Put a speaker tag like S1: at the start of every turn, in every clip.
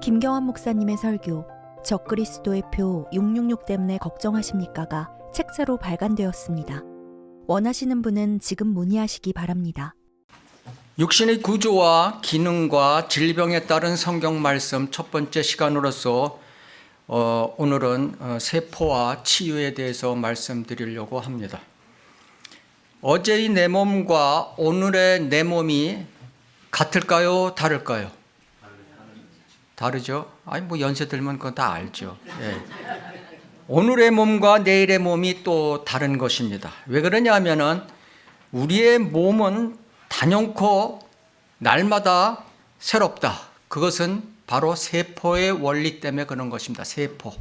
S1: 김경환 목사님의 설교 적그리스도의 표 666 때문에 걱정하십니까가 책자로 발간되었습니다. 원하시는 분은 지금 문의하시기 바랍니다.
S2: 육신의 구조와 기능과 질병에 따른 성경 말씀 첫 번째 시간으로서 오늘은 세포와 치유에 대해서 말씀드리려고 합니다. 어제의 내 몸과 오늘의 내 몸이 같을까요? 다를까요? 다르죠? 아니 뭐 연세 들면 그건 다 알죠. 예. 오늘의 몸과 내일의 몸이 또 다른 것입니다. 왜 그러냐면은 우리의 몸은 단연코 날마다 새롭다. 그것은 바로 세포의 원리 때문에 그런 것입니다. 세포.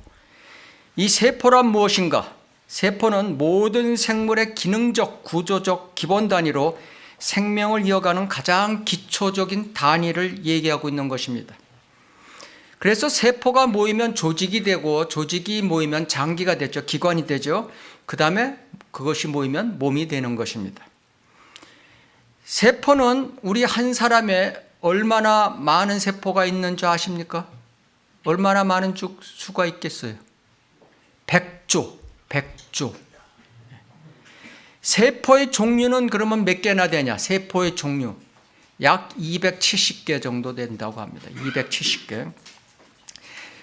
S2: 이 세포란 무엇인가? 세포는 모든 생물의 기능적, 구조적 기본 단위로 생명을 이어가는 가장 기초적인 단위를 얘기하고 있는 것입니다. 그래서 세포가 모이면 조직이 되고 조직이 모이면 장기가 되죠. 기관이 되죠. 그 다음에 그것이 모이면 몸이 되는 것입니다. 세포는 우리 한 사람에 얼마나 많은 세포가 있는 줄 아십니까? 얼마나 많은 수가 있겠어요? 100조. 세포의 종류는 그러면 몇 개나 되냐? 세포의 종류 약 270개 정도 된다고 합니다. 270개.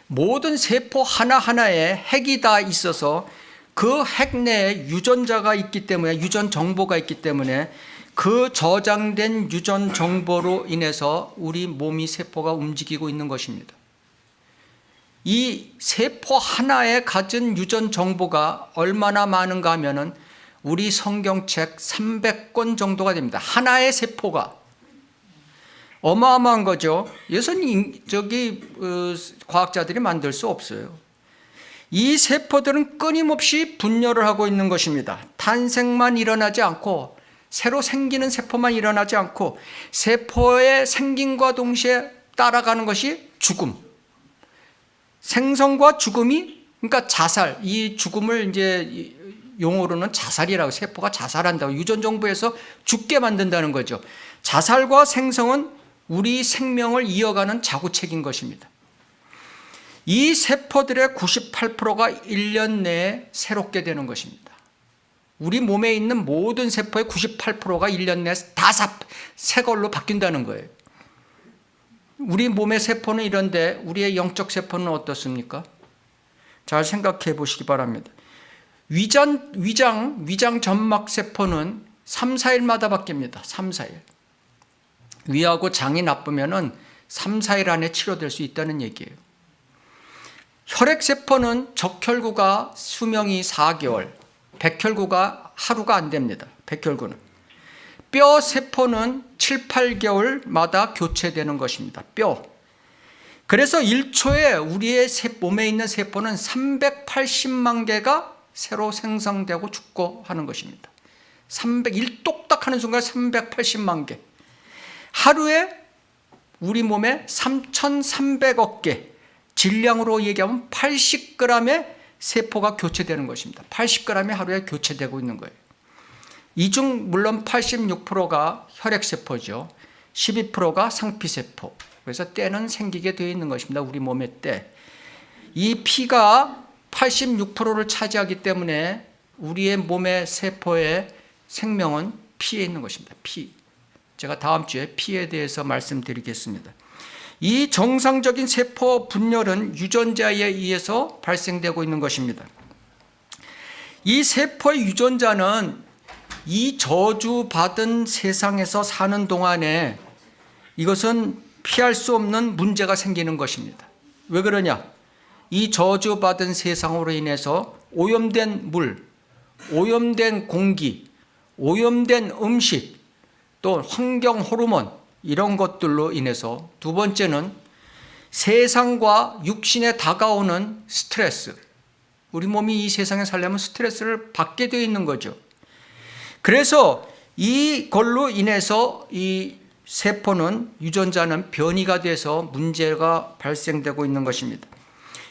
S2: 모든 세포 하나하나에 핵이 다 있어서 그 핵 내에 유전자가 있기 때문에, 유전 정보가 있기 때문에 그 저장된 유전 정보로 인해서 우리 몸이 세포가 움직이고 있는 것입니다. 이 세포 하나에 가진 유전 정보가 얼마나 많은가 하면은 우리 성경책 300권 정도가 됩니다. 하나의 세포가. 어마어마한 거죠. 이것은 과학자들이 만들 수 없어요. 이 세포들은 끊임없이 분열을 하고 있는 것입니다. 탄생만 일어나지 않고 새로 생기는 세포만 일어나지 않고 세포의 생김과 동시에 따라가는 것이 죽음. 생성과 죽음이, 그러니까 자살, 이 죽음을 이제 용어로는 자살이라고, 세포가 자살한다고, 유전 정보에서 죽게 만든다는 거죠. 자살과 생성은 우리 생명을 이어가는 자구책인 것입니다. 이 세포들의 98%가 1년 내에 새롭게 되는 것입니다. 우리 몸에 있는 모든 세포의 98%가 1년 내에 다 새 걸로 바뀐다는 거예요. 우리 몸의 세포는 이런데 우리의 영적 세포는 어떻습니까? 잘 생각해 보시기 바랍니다. 위장 점막 세포는 3, 4일마다 바뀝니다. 3, 4일. 위하고 장이 나쁘면은 3, 4일 안에 치료될 수 있다는 얘기예요. 혈액세포는 적혈구가 수명이 4개월, 백혈구가 하루가 안 됩니다. 백혈구는. 뼈세포는 7, 8개월마다 교체되는 것입니다. 뼈. 그래서 1초에 우리의 몸에 있는 세포는 380만 개가 새로 생성되고 죽고 하는 것입니다. 1똑딱 하는 순간 380만 개. 하루에 우리 몸에 3,300억 개, 질량으로 얘기하면 80g의 세포가 교체되는 것입니다. 80g이 하루에 교체되고 있는 거예요. 이 중 물론 86%가 혈액세포죠. 12%가 상피세포. 그래서 때는 생기게 되어 있는 것입니다. 우리 몸의 때. 이 피가 86%를 차지하기 때문에 우리의 몸의 세포의 생명은 피에 있는 것입니다. 피. 제가 다음 주에 피에 대해서 말씀드리겠습니다. 이 정상적인 세포 분열은 유전자에 의해서 발생되고 있는 것입니다. 이 세포의 유전자는 이 저주받은 세상에서 사는 동안에 이것은 피할 수 없는 문제가 생기는 것입니다. 왜 그러냐? 이 저주받은 세상으로 인해서 오염된 물, 오염된 공기, 오염된 음식, 또 환경 호르몬 이런 것들로 인해서, 두 번째는 세상과 육신에 다가오는 스트레스. 우리 몸이 이 세상에 살려면 스트레스를 받게 되어 있는 거죠. 그래서 이걸로 인해서 이 세포는, 유전자는 변이가 돼서 문제가 발생되고 있는 것입니다.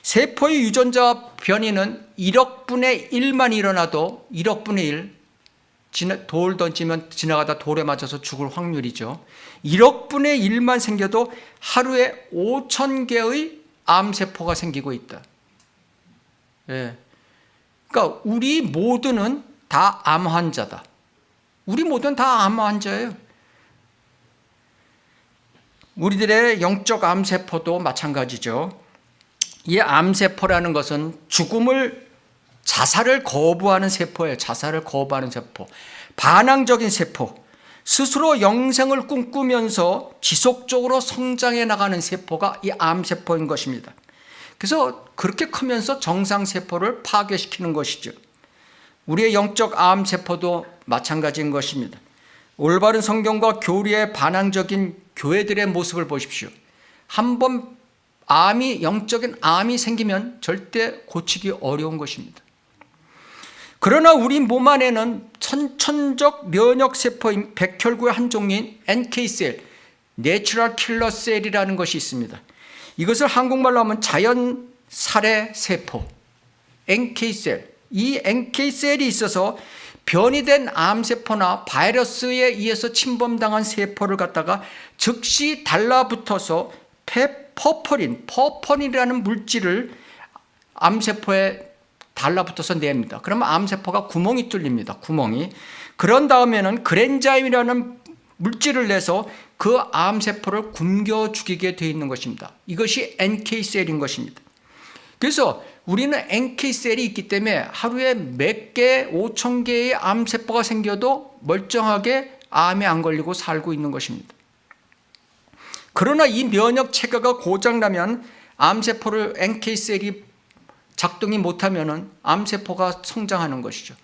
S2: 세포의 유전자 변이는 1억 분의 1만 일어나도 1억 분의 1, 돌 던지면 지나가다 돌에 맞아서 죽을 확률이죠. 1억 분의 1만 생겨도 하루에 5,000개의 암세포가 생기고 있다. 예. 그러니까 우리 모두는 다 암 환자다. 우리 모두는 다 암 환자예요. 우리들의 영적 암세포도 마찬가지죠. 이 암세포라는 것은 자살을 거부하는 세포예요. 자살을 거부하는 세포. 반항적인 세포. 스스로 영생을 꿈꾸면서 지속적으로 성장해 나가는 세포가 이 암세포인 것입니다. 그래서 그렇게 크면서 정상세포를 파괴시키는 것이죠. 우리의 영적 암세포도 마찬가지인 것입니다. 올바른 성경과 교리에 반항적인 교회들의 모습을 보십시오. 한번 영적인 암이 생기면 절대 고치기 어려운 것입니다. 그러나 우리 몸 안에는 선천적 면역세포인 백혈구의 한 종류인 NK셀, 내추럴 킬러 셀이라는 것이 있습니다. 이것을 한국말로 하면 자연 살해 세포, NK셀. 이 NK셀이 있어서 변이된 암세포나 바이러스에 의해서 침범당한 세포를 갖다가 즉시 달라붙어서 퍼퍼린이라는 물질을 암세포에 달라붙어서 냅니다. 그러면 암세포가 구멍이 뚫립니다. 구멍이. 그런 다음에는 그랜자임이라는 물질을 내서 그 암세포를 굶겨 죽이게 되어 있는 것입니다. 이것이 NK셀인 것입니다. 그래서 우리는 NK셀이 있기 때문에 하루에 몇 개, 5천 개의 암세포가 생겨도 멀쩡하게 암에 안 걸리고 살고 있는 것입니다. 그러나 이 면역 체계가 고장나면 암세포를 NK셀이 작동이 못하면 암세포가 성장하는 것이죠.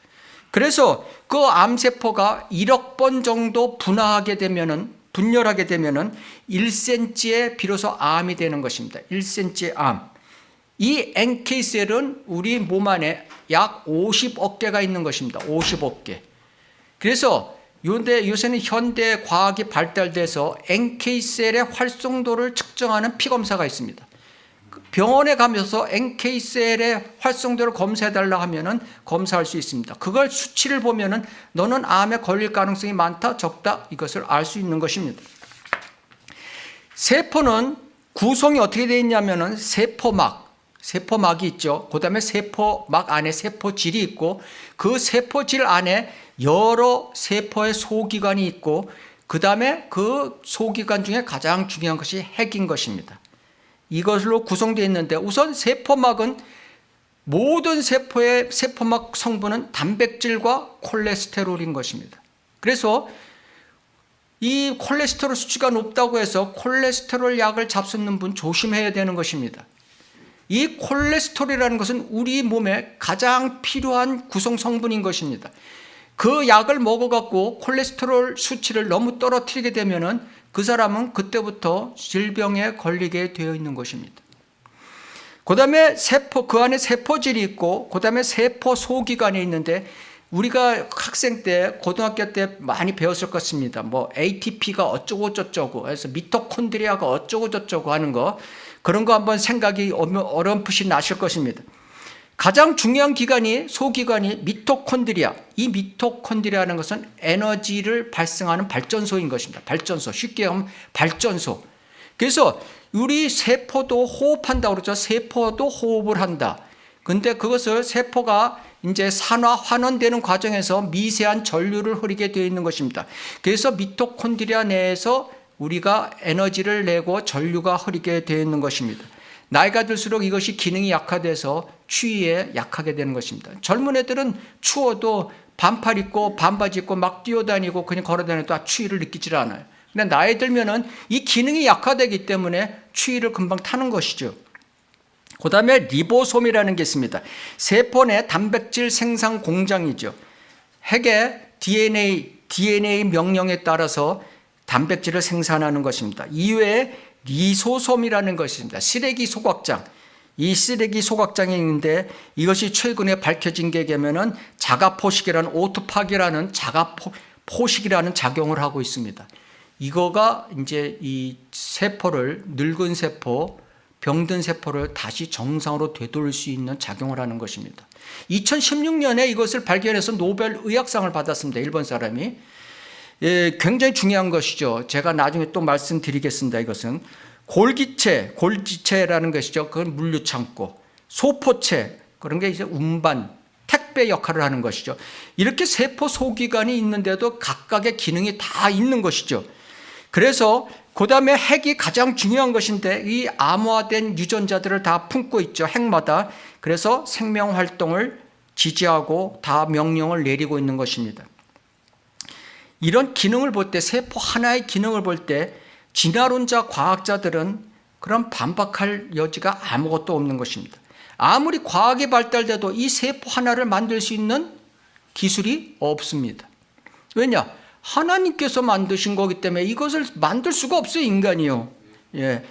S2: 그래서 그 암세포가 1억 번 정도 분열하게 되면은 1cm에 비로소 암이 되는 것입니다. 1cm의 암. 이 NK셀은 우리 몸 안에 약 50억 개가 있는 것입니다. 50억 개. 그래서 요새는 현대 과학이 발달돼서 NK셀의 활성도를 측정하는 피검사가 있습니다. 병원에 가면서 NK셀의 활성도를 검사해달라 하면은 검사할 수 있습니다. 그걸 수치를 보면은 너는 암에 걸릴 가능성이 많다, 적다, 이것을 알 수 있는 것입니다. 세포는 구성이 어떻게 되어 있냐면은 세포막이 있죠. 그 다음에 세포막 안에 세포질이 있고 그 세포질 안에 여러 세포의 소기관이 있고 그 다음에 그 소기관 중에 가장 중요한 것이 핵인 것입니다. 이것으로 구성되어 있는데 우선 세포막은 모든 세포의 세포막 성분은 단백질과 콜레스테롤인 것입니다. 그래서 이 콜레스테롤 수치가 높다고 해서 콜레스테롤 약을 잡수는 분 조심해야 되는 것입니다. 이 콜레스테롤이라는 것은 우리 몸에 가장 필요한 구성 성분인 것입니다. 그 약을 먹어갖고 콜레스테롤 수치를 너무 떨어뜨리게 되면은 그 사람은 그때부터 질병에 걸리게 되어 있는 것입니다. 그 다음에 그 안에 세포질이 있고 그 다음에 세포 소기관이 있는데 우리가 학생 때 고등학교 때 많이 배웠을 것입니다. 뭐 ATP가 어쩌고 저쩌고 해서 미토콘드리아가 어쩌고 저쩌고 하는 거 그런 거 한번 생각이 어렴풋이 나실 것입니다. 가장 중요한 소기관이 미토콘드리아. 이 미토콘드리아라는 것은 에너지를 발생하는 발전소인 것입니다. 발전소. 쉽게 하면 발전소. 그래서 우리 세포도 호흡한다고 그러죠. 세포도 호흡을 한다. 근데 그것을 세포가 이제 환원되는 과정에서 미세한 전류를 흐리게 되어 있는 것입니다. 그래서 미토콘드리아 내에서 우리가 에너지를 내고 전류가 흐리게 되어 있는 것입니다. 나이가 들수록 이것이 기능이 약화돼서 추위에 약하게 되는 것입니다. 젊은 애들은 추워도 반팔 입고 반바지 입고 막 뛰어다니고 그냥 걸어다녀도 추위를 느끼질 않아요. 근데 나이 들면은 이 기능이 약화되기 때문에 추위를 금방 타는 것이죠. 그 다음에 리보솜이라는 게 있습니다. 세포 내 단백질 생산 공장이죠. 핵의 DNA 명령에 따라서 단백질을 생산하는 것입니다. 이외에 리소솜이라는 것이 있습니다. 쓰레기 소각장. 이 쓰레기 소각장이 있는데 이것이 최근에 밝혀진 게 뭐냐면은 자가포식이라는 오토파기라는 자가포식이라는 작용을 하고 있습니다. 이거가 이제 이 세포를 늙은 세포, 병든 세포를 다시 정상으로 되돌릴 수 있는 작용을 하는 것입니다. 2016년에 이것을 발견해서 노벨 의학상을 받았습니다. 일본 사람이. 굉장히 중요한 것이죠. 제가 나중에 또 말씀드리겠습니다. 이것은 골기체라는 것이죠. 그건 물류창고. 소포체, 그런 게 이제 운반, 택배 역할을 하는 것이죠. 이렇게 세포 소기관이 있는데도 각각의 기능이 다 있는 것이죠. 그래서 그 다음에 핵이 가장 중요한 것인데 이 암호화된 유전자들을 다 품고 있죠. 핵마다. 그래서 생명 활동을 지지하고 다 명령을 내리고 있는 것입니다. 이런 기능을 볼 때, 세포 하나의 기능을 볼 때 진화론자 과학자들은 그런 반박할 여지가 아무것도 없는 것입니다. 아무리 과학이 발달돼도 이 세포 하나를 만들 수 있는 기술이 없습니다. 왜냐? 하나님께서 만드신 거기 때문에 이것을 만들 수가 없어요, 인간이요. 예.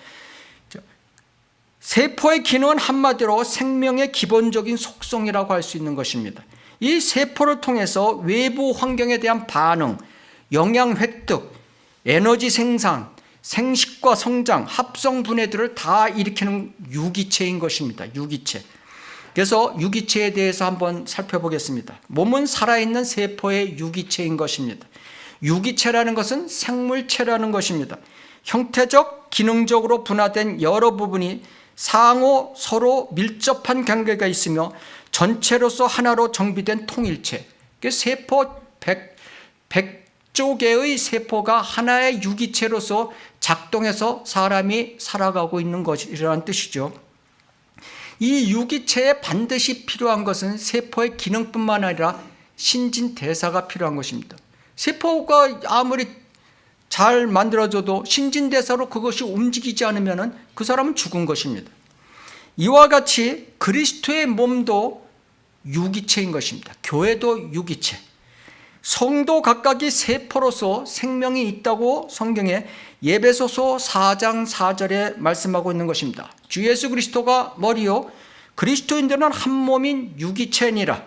S2: 세포의 기능은 한마디로 생명의 기본적인 속성이라고 할 수 있는 것입니다. 이 세포를 통해서 외부 환경에 대한 반응, 영양 획득, 에너지 생산, 생식과 성장, 합성 분해들을 다 일으키는 유기체인 것입니다. 유기체. 그래서 유기체에 대해서 한번 살펴보겠습니다. 몸은 살아있는 세포의 유기체인 것입니다. 유기체라는 것은 생물체라는 것입니다. 형태적, 기능적으로 분화된 여러 부분이 상호 서로 밀접한 관계가 있으며 전체로서 하나로 정비된 통일체. 세포 100조 개의 세포가 하나의 유기체로서 작동해서 사람이 살아가고 있는 것이라는 뜻이죠. 이 유기체에 반드시 필요한 것은 세포의 기능뿐만 아니라 신진대사가 필요한 것입니다. 세포가 아무리 잘 만들어져도 신진대사로 그것이 움직이지 않으면 그 사람은 죽은 것입니다. 이와 같이 그리스도의 몸도 유기체인 것입니다. 교회도 유기체. 성도 각각이 세포로서 생명이 있다고 성경에 에베소서 4장 4절에 말씀하고 있는 것입니다. 주 예수 그리스도가 머리요 그리스도인들은 한 몸인 유기체니라.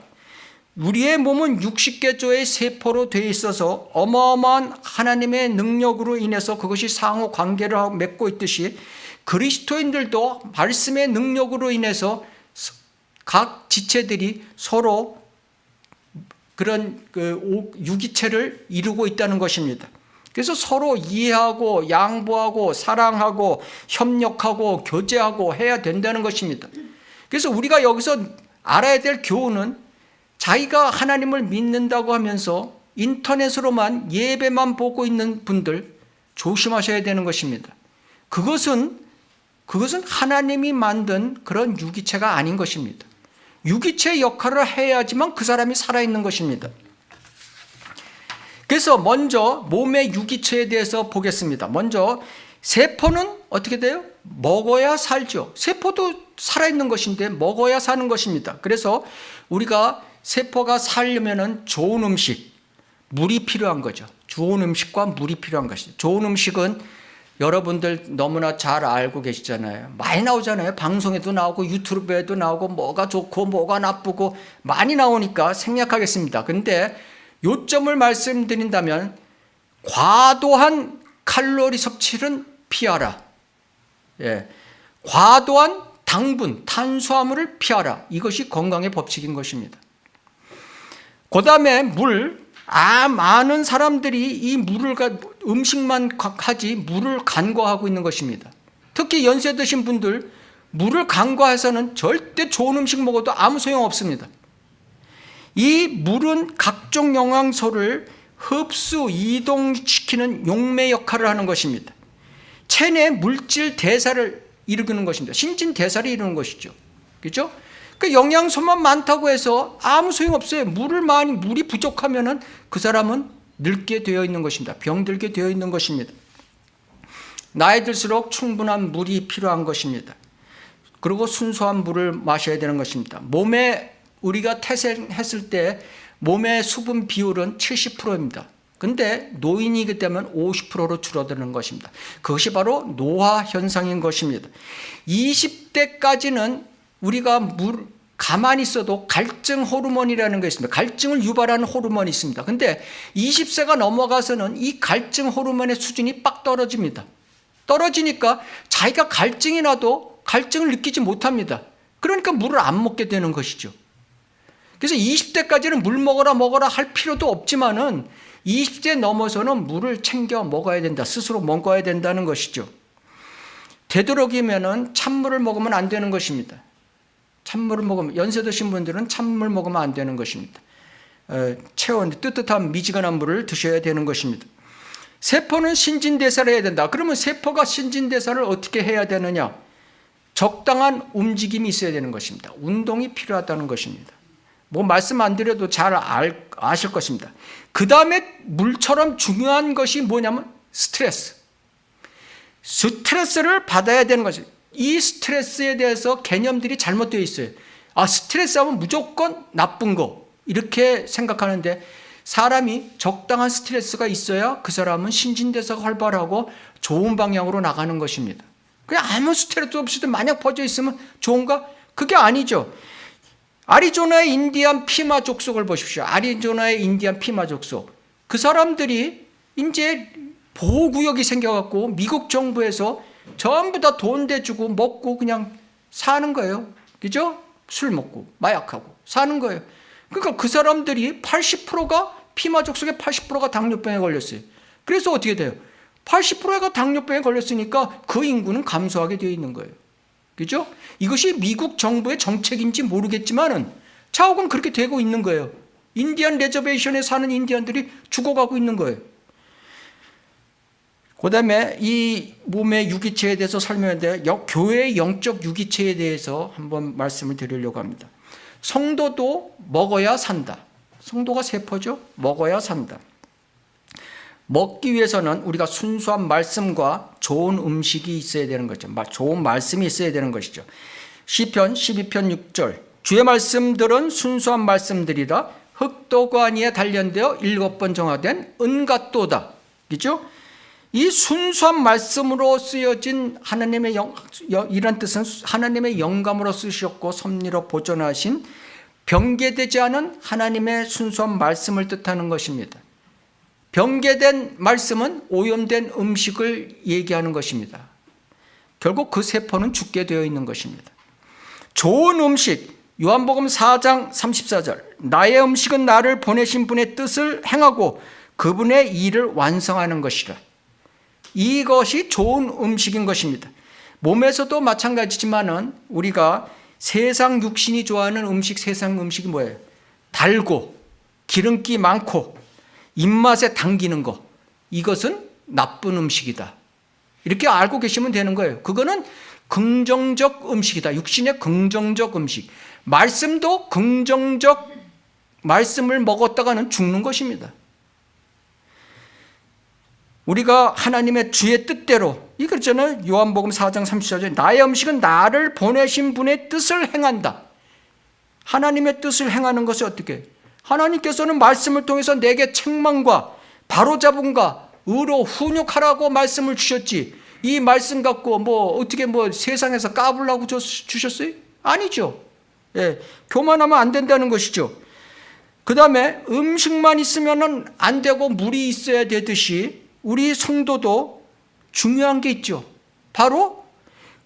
S2: 우리의 몸은 60개조의 세포로 되어 있어서 어마어마한 하나님의 능력으로 인해서 그것이 상호 관계를 맺고 있듯이 그리스도인들도 말씀의 능력으로 인해서 각 지체들이 서로 그런 유기체를 이루고 있다는 것입니다. 그래서 서로 이해하고 양보하고 사랑하고 협력하고 교제하고 해야 된다는 것입니다. 그래서 우리가 여기서 알아야 될 교훈은 자기가 하나님을 믿는다고 하면서 인터넷으로만 예배만 보고 있는 분들 조심하셔야 되는 것입니다. 그것은 하나님이 만든 그런 유기체가 아닌 것입니다. 유기체의 역할을 해야지만 그 사람이 살아있는 것입니다. 그래서 먼저 몸의 유기체에 대해서 보겠습니다. 먼저 세포는 어떻게 돼요? 먹어야 살죠. 세포도 살아있는 것인데 먹어야 사는 것입니다. 그래서 우리가 세포가 살려면 좋은 음식, 물이 필요한 거죠. 좋은 음식과 물이 필요한 것이죠. 좋은 음식은 여러분들 너무나 잘 알고 계시잖아요. 많이 나오잖아요. 방송에도 나오고 유튜브에도 나오고 뭐가 좋고 뭐가 나쁘고 많이 나오니까 생략하겠습니다. 그런데 요점을 말씀드린다면 과도한 칼로리 섭취는 피하라. 예. 과도한 당분, 탄수화물을 피하라. 이것이 건강의 법칙인 것입니다. 그 다음에 물, 많은 사람들이 이 물을 음식만 하지 물을 간과하고 있는 것입니다. 특히 연세 드신 분들 물을 간과해서는 절대 좋은 음식 먹어도 아무 소용없습니다. 이 물은 각종 영양소를 흡수, 이동시키는 용매 역할을 하는 것입니다. 체내 물질 대사를 이루는 것입니다. 신진대사를 이루는 것이죠. 그렇죠? 그 영양소만 많다고 해서 아무 소용없어요. 물이 부족하면은 그 사람은 늙게 되어 있는 것입니다. 병들게 되어 있는 것입니다. 나이 들수록 충분한 물이 필요한 것입니다. 그리고 순수한 물을 마셔야 되는 것입니다. 몸에 우리가 태생했을 때 몸의 수분 비율은 70%입니다. 근데 노인이기 때문에 50%로 줄어드는 것입니다. 그것이 바로 노화 현상인 것입니다. 20대까지는 우리가 가만히 있어도 갈증 호르몬이라는 게 있습니다. 갈증을 유발하는 호르몬이 있습니다. 근데 20세가 넘어가서는 이 갈증 호르몬의 수준이 빡 떨어집니다. 떨어지니까 자기가 갈증이 나도 갈증을 느끼지 못합니다. 그러니까 물을 안 먹게 되는 것이죠. 그래서 20대까지는 물 먹어라 할 필요도 없지만은 20대 넘어서는 물을 챙겨 먹어야 된다. 스스로 먹어야 된다는 것이죠. 되도록이면은 찬물을 먹으면 안 되는 것입니다. 찬물을 먹으면, 연세 드신 분들은 찬물 먹으면 안 되는 것입니다. 체온, 뜨뜻한 미지근한 물을 드셔야 되는 것입니다. 세포는 신진대사를 해야 된다. 그러면 세포가 신진대사를 어떻게 해야 되느냐? 적당한 움직임이 있어야 되는 것입니다. 운동이 필요하다는 것입니다. 뭐 말씀 안 드려도 잘 아실 것입니다. 그 다음에 물처럼 중요한 것이 뭐냐면 스트레스. 스트레스를 받아야 되는 것이, 이 스트레스에 대해서 개념들이 잘못되어 있어요. 스트레스 하면 무조건 나쁜 거 이렇게 생각하는데, 사람이 적당한 스트레스가 있어야 그 사람은 신진대사가 활발하고 좋은 방향으로 나가는 것입니다. 그냥 아무 스트레스 없이도 마냥 퍼져 있으면 좋은가? 그게 아니죠. 아리조나의 인디안 피마 족속을 보십시오. 아리조나의 인디안 피마 족속. 그 사람들이 이제 보호구역이 생겨갖고 미국 정부에서 전부 다 돈 대주고 먹고 그냥 사는 거예요. 그죠? 술 먹고 마약하고 사는 거예요. 그러니까 그 사람들이 80%가 피마 족속의 80%가 당뇨병에 걸렸어요. 그래서 어떻게 돼요? 80%가 당뇨병에 걸렸으니까 그 인구는 감소하게 되어 있는 거예요. 그죠? 이것이 미국 정부의 정책인지 모르겠지만은 차후금 그렇게 되고 있는 거예요. 인디안 레저베이션에 사는 인디안들이 죽어가고 있는 거예요. 그 다음에 이 몸의 유기체에 대해서 설명했는데, 교회의 영적 유기체에 대해서 한번 말씀을 드리려고 합니다. 성도도 먹어야 산다. 성도가 세포죠. 먹어야 산다. 먹기 위해서는 우리가 순수한 말씀과 좋은 음식이 있어야 되는 거죠. 좋은 말씀이 있어야 되는 것이죠. 시편 12편 6절, 주의 말씀들은 순수한 말씀들이다. 흑도관이에 단련되어 7번 정화된 은갓도다. 그죠? 이 순수한 말씀으로 쓰여진 하나님의 이런 뜻은 하나님의 영감으로 쓰셨고 섭리로 보존하신 변개되지 않은 하나님의 순수한 말씀을 뜻하는 것입니다. 변개된 말씀은 오염된 음식을 얘기하는 것입니다. 결국 그 세포는 죽게 되어 있는 것입니다. 좋은 음식, 요한복음 4장 34절, 나의 음식은 나를 보내신 분의 뜻을 행하고 그분의 일을 완성하는 것이라. 이것이 좋은 음식인 것입니다. 몸에서도 마찬가지지만은 우리가 세상 육신이 좋아하는 음식, 세상 음식이 뭐예요? 달고 기름기 많고 입맛에 당기는 거, 이것은 나쁜 음식이다. 이렇게 알고 계시면 되는 거예요. 그거는 긍정적 음식이다. 육신의 긍정적 음식. 말씀도 긍정적 말씀을 먹었다가는 죽는 것입니다. 우리가 하나님의 주의 뜻대로, 이 그렇잖아요. 요한복음 4장 34절, 나의 음식은 나를 보내신 분의 뜻을 행한다. 하나님의 뜻을 행하는 것이 어떻게? 하나님께서는 말씀을 통해서 내게 책망과 바로잡음과 의로 훈육하라고 말씀을 주셨지, 이 말씀 갖고 어떻게 세상에서 까불라고 주셨어요? 아니죠. 예, 교만하면 안 된다는 것이죠. 그 다음에 음식만 있으면 안 되고 물이 있어야 되듯이 우리 성도도 중요한 게 있죠. 바로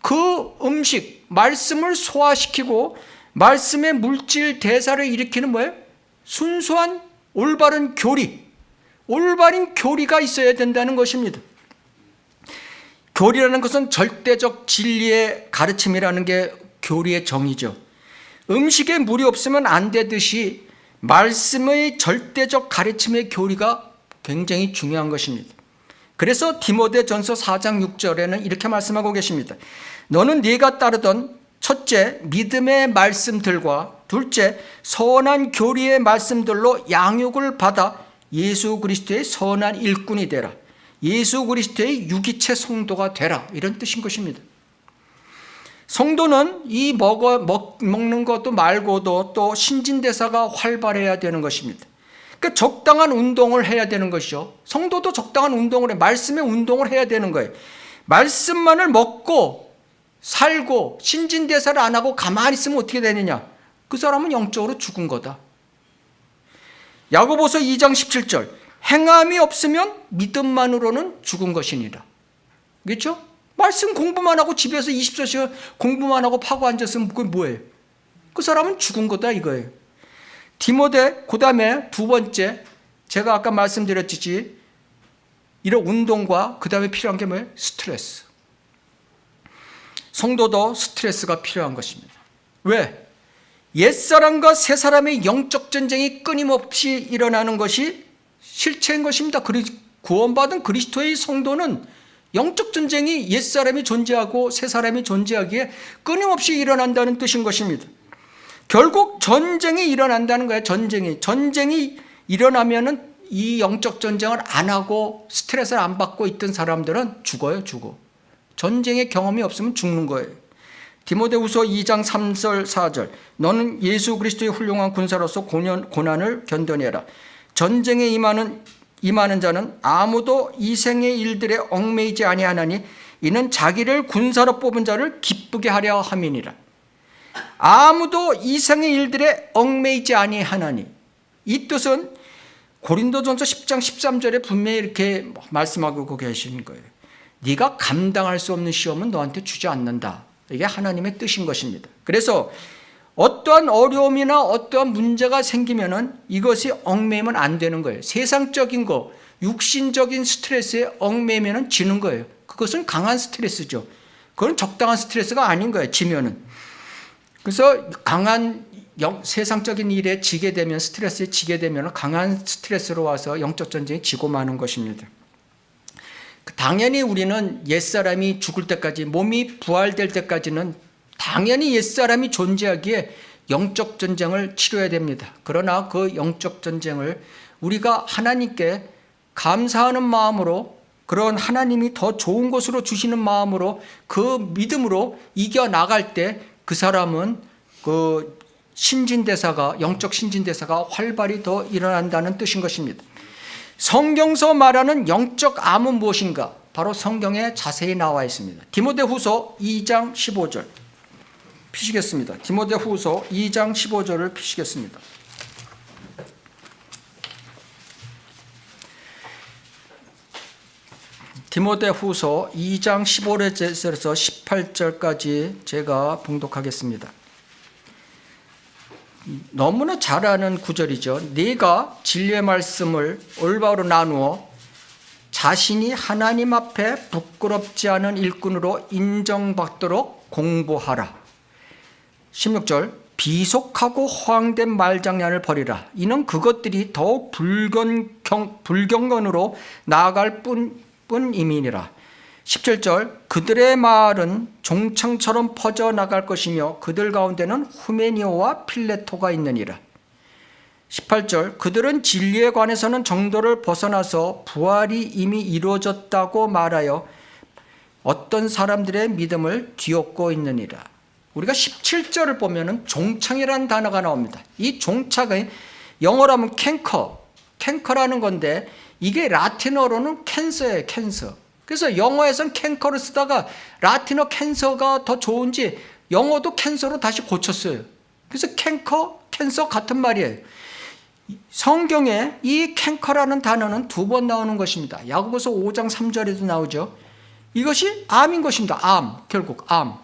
S2: 그 음식, 말씀을 소화시키고 말씀의 물질 대사를 일으키는 뭐예요? 순수한 올바른 교리, 올바른 교리가 있어야 된다는 것입니다. 교리라는 것은 절대적 진리의 가르침이라는 게 교리의 정의죠. 음식에 물이 없으면 안 되듯이 말씀의 절대적 가르침의 교리가 굉장히 중요한 것입니다. 그래서 디모데전서 4장 6절에는 이렇게 말씀하고 계십니다. 너는 네가 따르던 첫째 믿음의 말씀들과 둘째 선한 교리의 말씀들로 양육을 받아 예수 그리스도의 선한 일꾼이 되라. 예수 그리스도의 유기체 성도가 되라. 이런 뜻인 것입니다. 성도는 이 먹는 것도 말고도 또 신진대사가 활발해야 되는 것입니다. 그러니까 적당한 운동을 해야 되는 것이죠. 성도도 적당한 운동을 말씀의 운동을 해야 되는 거예요. 말씀만을 먹고 살고 신진대사를 안 하고 가만히 있으면 어떻게 되느냐? 그 사람은 영적으로 죽은 거다. 야고보서 2장 17절, 행함이 없으면 믿음만으로는 죽은 것이니라. 그렇죠? 말씀 공부만 하고 집에서 24시간 공부만 하고 파고 앉았으면 그게 뭐예요? 그 사람은 죽은 거다 이거예요. 디모데, 그 다음에 두 번째, 제가 아까 말씀드렸듯이 이런 운동과 그 다음에 필요한 게 뭐예요? 스트레스. 성도도 스트레스가 필요한 것입니다. 왜? 옛사람과 새사람의 영적 전쟁이 끊임없이 일어나는 것이 실체인 것입니다. 구원받은 그리스도의 성도는 영적 전쟁이 옛사람이 존재하고 새사람이 존재하기에 끊임없이 일어난다는 뜻인 것입니다. 결국 전쟁이 일어난다는 거예요. 전쟁이 일어나면은 이 영적 전쟁을 안 하고 스트레스를 안 받고 있던 사람들은 죽어요. 전쟁의 경험이 없으면 죽는 거예요. 디모데후서 2장 3절 4절 너는 예수 그리스도의 훌륭한 군사로서 고난을 견뎌내라. 전쟁에 임하는 자는 아무도 이생의 일들에 얽매이지 아니하나니 이는 자기를 군사로 뽑은 자를 기쁘게 하려 함이니라. 아무도 이생의 일들에 얽매이지 아니하나니, 이 뜻은 고린도전서 10장 13절에 분명히 이렇게 말씀하고 계시는 거예요. 네가 감당할 수 없는 시험은 너한테 주지 않는다. 이게 하나님의 뜻인 것입니다. 그래서 어떠한 어려움이나 어떠한 문제가 생기면은 이것이 얽매이면 안 되는 거예요. 세상적인 거, 육신적인 스트레스에 얽매이면은 지는 거예요. 그것은 강한 스트레스죠. 그건 적당한 스트레스가 아닌 거예요. 지면은. 그래서 강한 세상적인 일에 지게 되면, 스트레스에 지게 되면 강한 스트레스로 와서 영적 전쟁이 지고 마는 것입니다. 당연히 우리는 옛사람이 죽을 때까지, 몸이 부활될 때까지는 당연히 옛사람이 존재하기에 영적 전쟁을 치러야 됩니다. 그러나 그 영적 전쟁을 우리가 하나님께 감사하는 마음으로, 그런 하나님이 더 좋은 것으로 주시는 마음으로, 그 믿음으로 이겨나갈 때 그 사람은 그 신진대사가, 영적 신진대사가 활발히 더 일어난다는 뜻인 것입니다. 성경서 말하는 영적 암은 무엇인가? 바로 성경에 자세히 나와 있습니다. 디모데후서 2장 15절 피시겠습니다. 디모데후서 2장 15절을 피시겠습니다. 디모데후서 2장 15절에서 18절까지 제가 봉독하겠습니다. 너무나 잘 아는 구절이죠. 네가 진리의 말씀을 올바로 나누어 자신이 하나님 앞에 부끄럽지 않은 일꾼으로 인정받도록 공부하라. 16절 비속하고 허황된 말장난을 버리라. 이는 그것들이 더욱 불경건으로 나아갈 뿐임이니라. 17절 그들의 말은 종창처럼 퍼져나갈 것이며 그들 가운데는 후메니오와 필레토가 있느니라. 18절 그들은 진리에 관해서는 정도를 벗어나서 부활이 이미 이루어졌다고 말하여 어떤 사람들의 믿음을 뒤엎고 있느니라. 우리가 17절을 보면 종창이라는 단어가 나옵니다. 이 종창은 영어로 하면 캔커라는 건데 이게 라틴어로는 캔서예요. 캔서. 그래서 영어에서는 캔커를 쓰다가 라틴어 캔서가 더 좋은지 영어도 캔서로 다시 고쳤어요. 그래서 캔서 같은 말이에요. 성경에 이 캔커라는 단어는 2번 나오는 것입니다. 야고보서 5장 3절에도 나오죠. 이것이 암인 것입니다. 결국 암.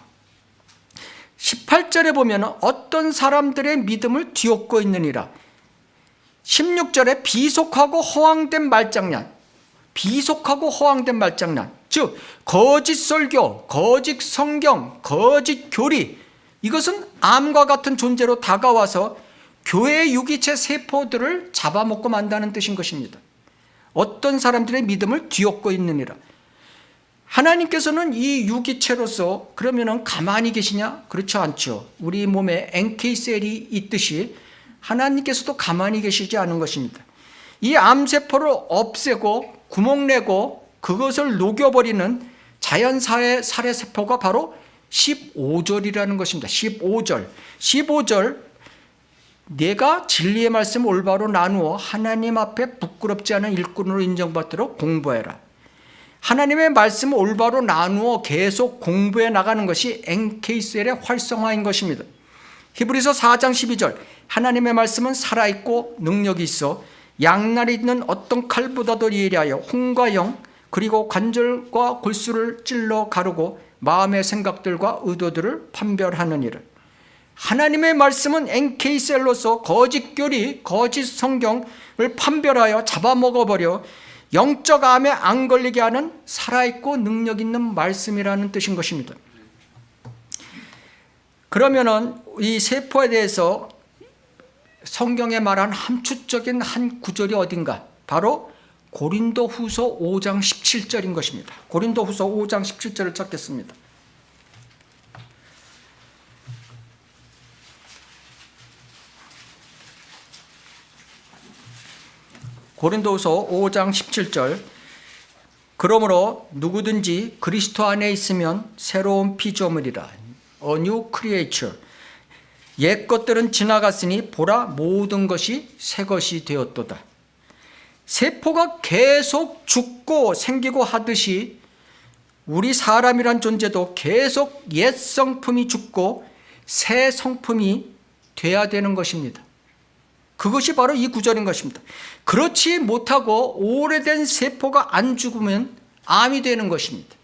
S2: 18절에 보면 어떤 사람들의 믿음을 뒤엎고 있느니라. 16절에 비속하고 허황된 말장난, 즉 거짓 설교, 거짓 성경, 거짓 교리, 이것은 암과 같은 존재로 다가와서 교회의 유기체 세포들을 잡아먹고 만다는 뜻인 것입니다. 어떤 사람들의 믿음을 뒤엎고 있느니라. 하나님께서는 이 유기체로서 그러면은 가만히 계시냐? 그렇지 않죠. 우리 몸에 NK셀이 있듯이 하나님께서도 가만히 계시지 않은 것입니다. 이 암세포를 없애고 구멍내고 그것을 녹여버리는 자연사의 살해세포가 바로 15절이라는 것입니다. 15절 내가 진리의 말씀 올바로 나누어 하나님 앞에 부끄럽지 않은 일꾼으로 인정받도록 공부해라. 하나님의 말씀을 올바로 나누어 계속 공부해 나가는 것이 NK셀의 활성화인 것입니다. 히브리서 4장 12절 하나님의 말씀은 살아있고 능력이 있어 양날이 있는 어떤 칼보다도 예리하여 혼과 영 그리고 관절과 골수를 찔러 가르고 마음의 생각들과 의도들을 판별하느니라. 하나님의 말씀은 NK셀로서 거짓 교리, 거짓 성경을 판별하여 잡아먹어버려 영적 암에 안 걸리게 하는 살아있고 능력 있는 말씀이라는 뜻인 것입니다. 그러면은 이 세포에 대해서 성경에 말한 함축적인 한 구절이 어딘가? 바로 고린도후서 5장 17절인 것입니다. 고린도후서 5장 17절을 찾겠습니다. 고린도후서 5장 17절. 그러므로 누구든지 그리스도 안에 있으면 새로운 피조물이라. A new creature. 옛 것들은 지나갔으니 보라 모든 것이 새 것이 되었도다. 세포가 계속 죽고 생기고 하듯이 우리 사람이란 존재도 계속 옛 성품이 죽고 새 성품이 돼야 되는 것입니다. 그것이 바로 이 구절인 것입니다. 그렇지 못하고 오래된 세포가 안 죽으면 암이 되는 것입니다.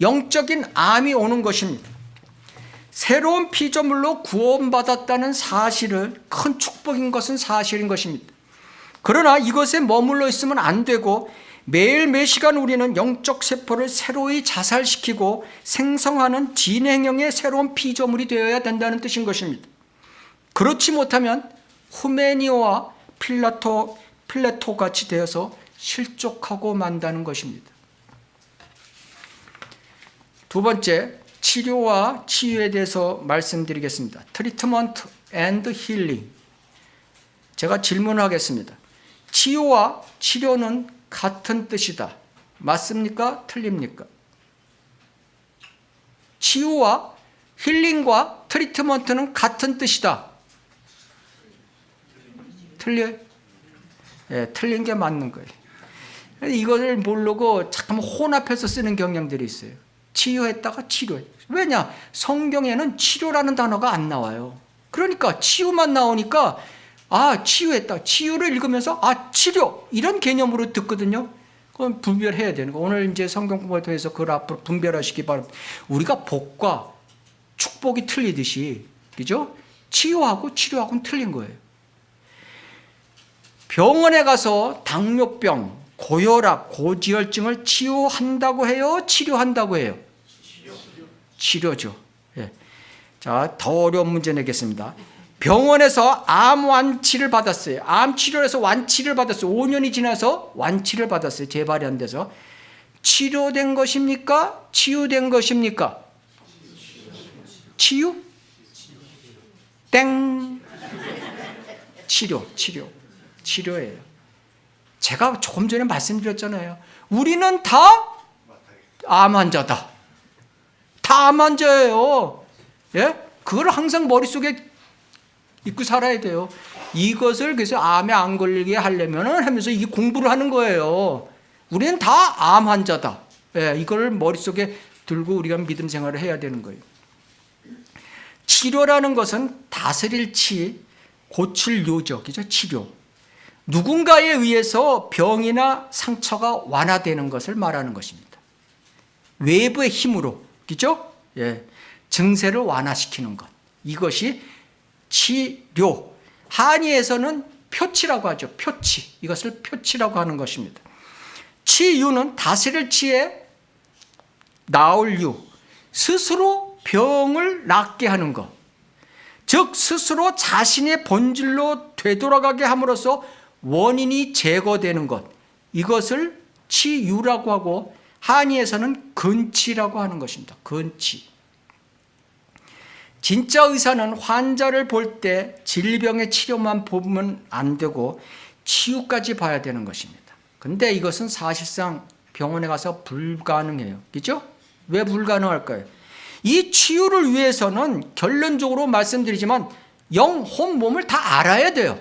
S2: 영적인 암이 오는 것입니다. 새로운 피조물로 구원받았다는 사실을 큰 축복인 것은 사실인 것입니다. 그러나 이것에 머물러 있으면 안 되고 매일 매시간 우리는 영적 세포를 새로이 자살시키고 생성하는 진행형의 새로운 피조물이 되어야 된다는 뜻인 것입니다. 그렇지 못하면 후메니오와 필라토 같이 되어서 실족하고 만다는 것입니다. 두 번째, 치료와 치유에 대해서 말씀드리겠습니다. Treatment and Healing. 제가 질문하겠습니다. 치유와 치료는 같은 뜻이다. 맞습니까? 틀립니까? 치유와 힐링과 트리트먼트는 같은 뜻이다. 틀려요? 예, 틀린 게 맞는 거예요. 이거를 모르고 잠깐 혼합해서 쓰는 경향들이 있어요. 치유했다가 치료해. 왜냐? 성경에는 치료라는 단어가 안 나와요. 그러니까 치유만 나오니까 치유했다. 치유를 읽으면서 치료 이런 개념으로 듣거든요. 그건 분별해야 되는 거. 오늘 이제 성경 공부를 통해서 그걸 앞으로 분별하시기 바랍니다. 우리가 복과 축복이 틀리듯이, 그죠? 치유하고 치료하고는 틀린 거예요. 병원에 가서 당뇨병, 고혈압, 고지혈증을 치유한다고 해요? 치료한다고 해요? 치료죠. 예. 자, 더 어려운 문제 내겠습니다. 병원에서 암 완치를 받았어요. 암 치료해서 완치를 받았어요. 5년이 지나서 완치를 받았어요. 재발이 안 돼서. 치료된 것입니까? 치유된 것입니까? 치유? 땡. 치료예요. 제가 조금 전에 말씀드렸잖아요. 우리는 다 암 환자다. 다 암 환자예요. 예? 그걸 항상 머릿속에 잊고 살아야 돼요. 이것을 그래서 암에 안 걸리게 하려면 하면서 이 공부를 하는 거예요. 우리는 다 암 환자다. 예, 이걸 머릿속에 들고 우리가 믿음 생활을 해야 되는 거예요. 치료라는 것은 다스릴 치, 고칠 요죠. 그죠? 치료. 누군가에 의해서 병이나 상처가 완화되는 것을 말하는 것입니다. 외부의 힘으로, 그죠? 예, 증세를 완화시키는 것. 이것이 치료. 한의에서는 표치라고 하죠. 표치. 이것을 표치라고 하는 것입니다. 치유는 다스릴 치에 나올 유. 스스로 병을 낫게 하는 것. 즉 스스로 자신의 본질로 되돌아가게 함으로써 원인이 제거되는 것. 이것을 치유라고 하고 한의에서는 근치라고 하는 것입니다. 근치. 진짜 의사는 환자를 볼 때 질병의 치료만 보면 안 되고 치유까지 봐야 되는 것입니다. 근데 이것은 사실상 병원에 가서 불가능해요. 그죠? 왜 불가능할까요? 이 치유를 위해서는 결론적으로 말씀드리지만 영, 혼, 몸을 다 알아야 돼요.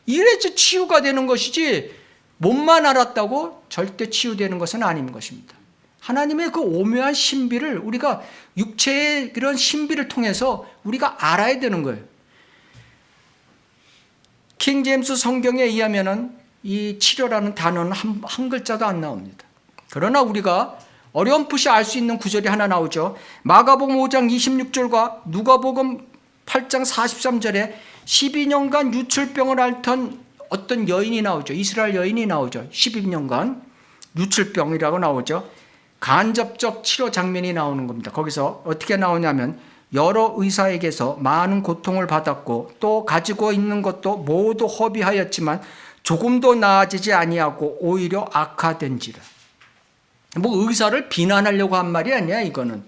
S2: 이래서 치유가 되는 것이지 몸만 알았다고 절대 치유되는 것은 아닌 것입니다. 하나님의 그 오묘한 신비를 우리가 육체의 그런 신비를 통해서 우리가 알아야 되는 거예요. 킹 제임스 성경에 의하면은 이 치료라는 단어는 한 글자도 안 나옵니다. 그러나 우리가 어렴풋이 알 수 있는 구절이 하나 나오죠. 마가복음 5장 26절과 누가복음 8장 43절에 12년간 유출병을 앓던 어떤 여인이 나오죠. 이스라엘 여인이 나오죠. 12년간 유출병이라고 나오죠. 간접적 치료 장면이 나오는 겁니다. 거기서 어떻게 나오냐면 여러 의사에게서 많은 고통을 받았고 또 가지고 있는 것도 모두 허비하였지만 조금도 나아지지 아니하고 오히려 악화된지라. 뭐 의사를 비난하려고 한 말이 아니야. 이건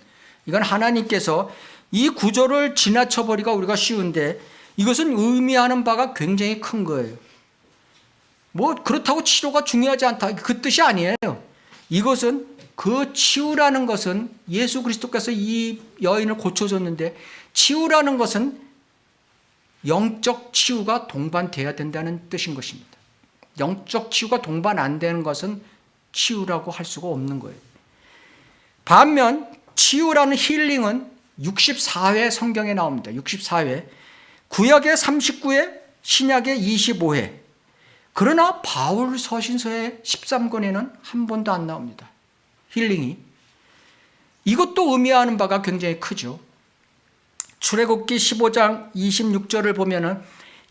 S2: 하나님께서 이 구조를 지나쳐버리기가 우리가 쉬운데 이것은 의미하는 바가 굉장히 큰 거예요. 뭐 그렇다고 치료가 중요하지 않다, 그 뜻이 아니에요. 이것은 그 치유라는 것은 예수 그리스도께서 이 여인을 고쳐줬는데, 치유라는 것은 영적 치유가 동반돼야 된다는 뜻인 것입니다. 영적 치유가 동반 안 되는 것은 치유라고 할 수가 없는 거예요. 반면 치유라는 힐링은 64회 성경에 나옵니다. 64회. 구약의 39회, 신약의 25회. 그러나 바울 서신서의 13권에는 한 번도 안 나옵니다. 힐링이. 이것도 의미하는 바가 굉장히 크죠. 출애굽기 15장 26절을 보면은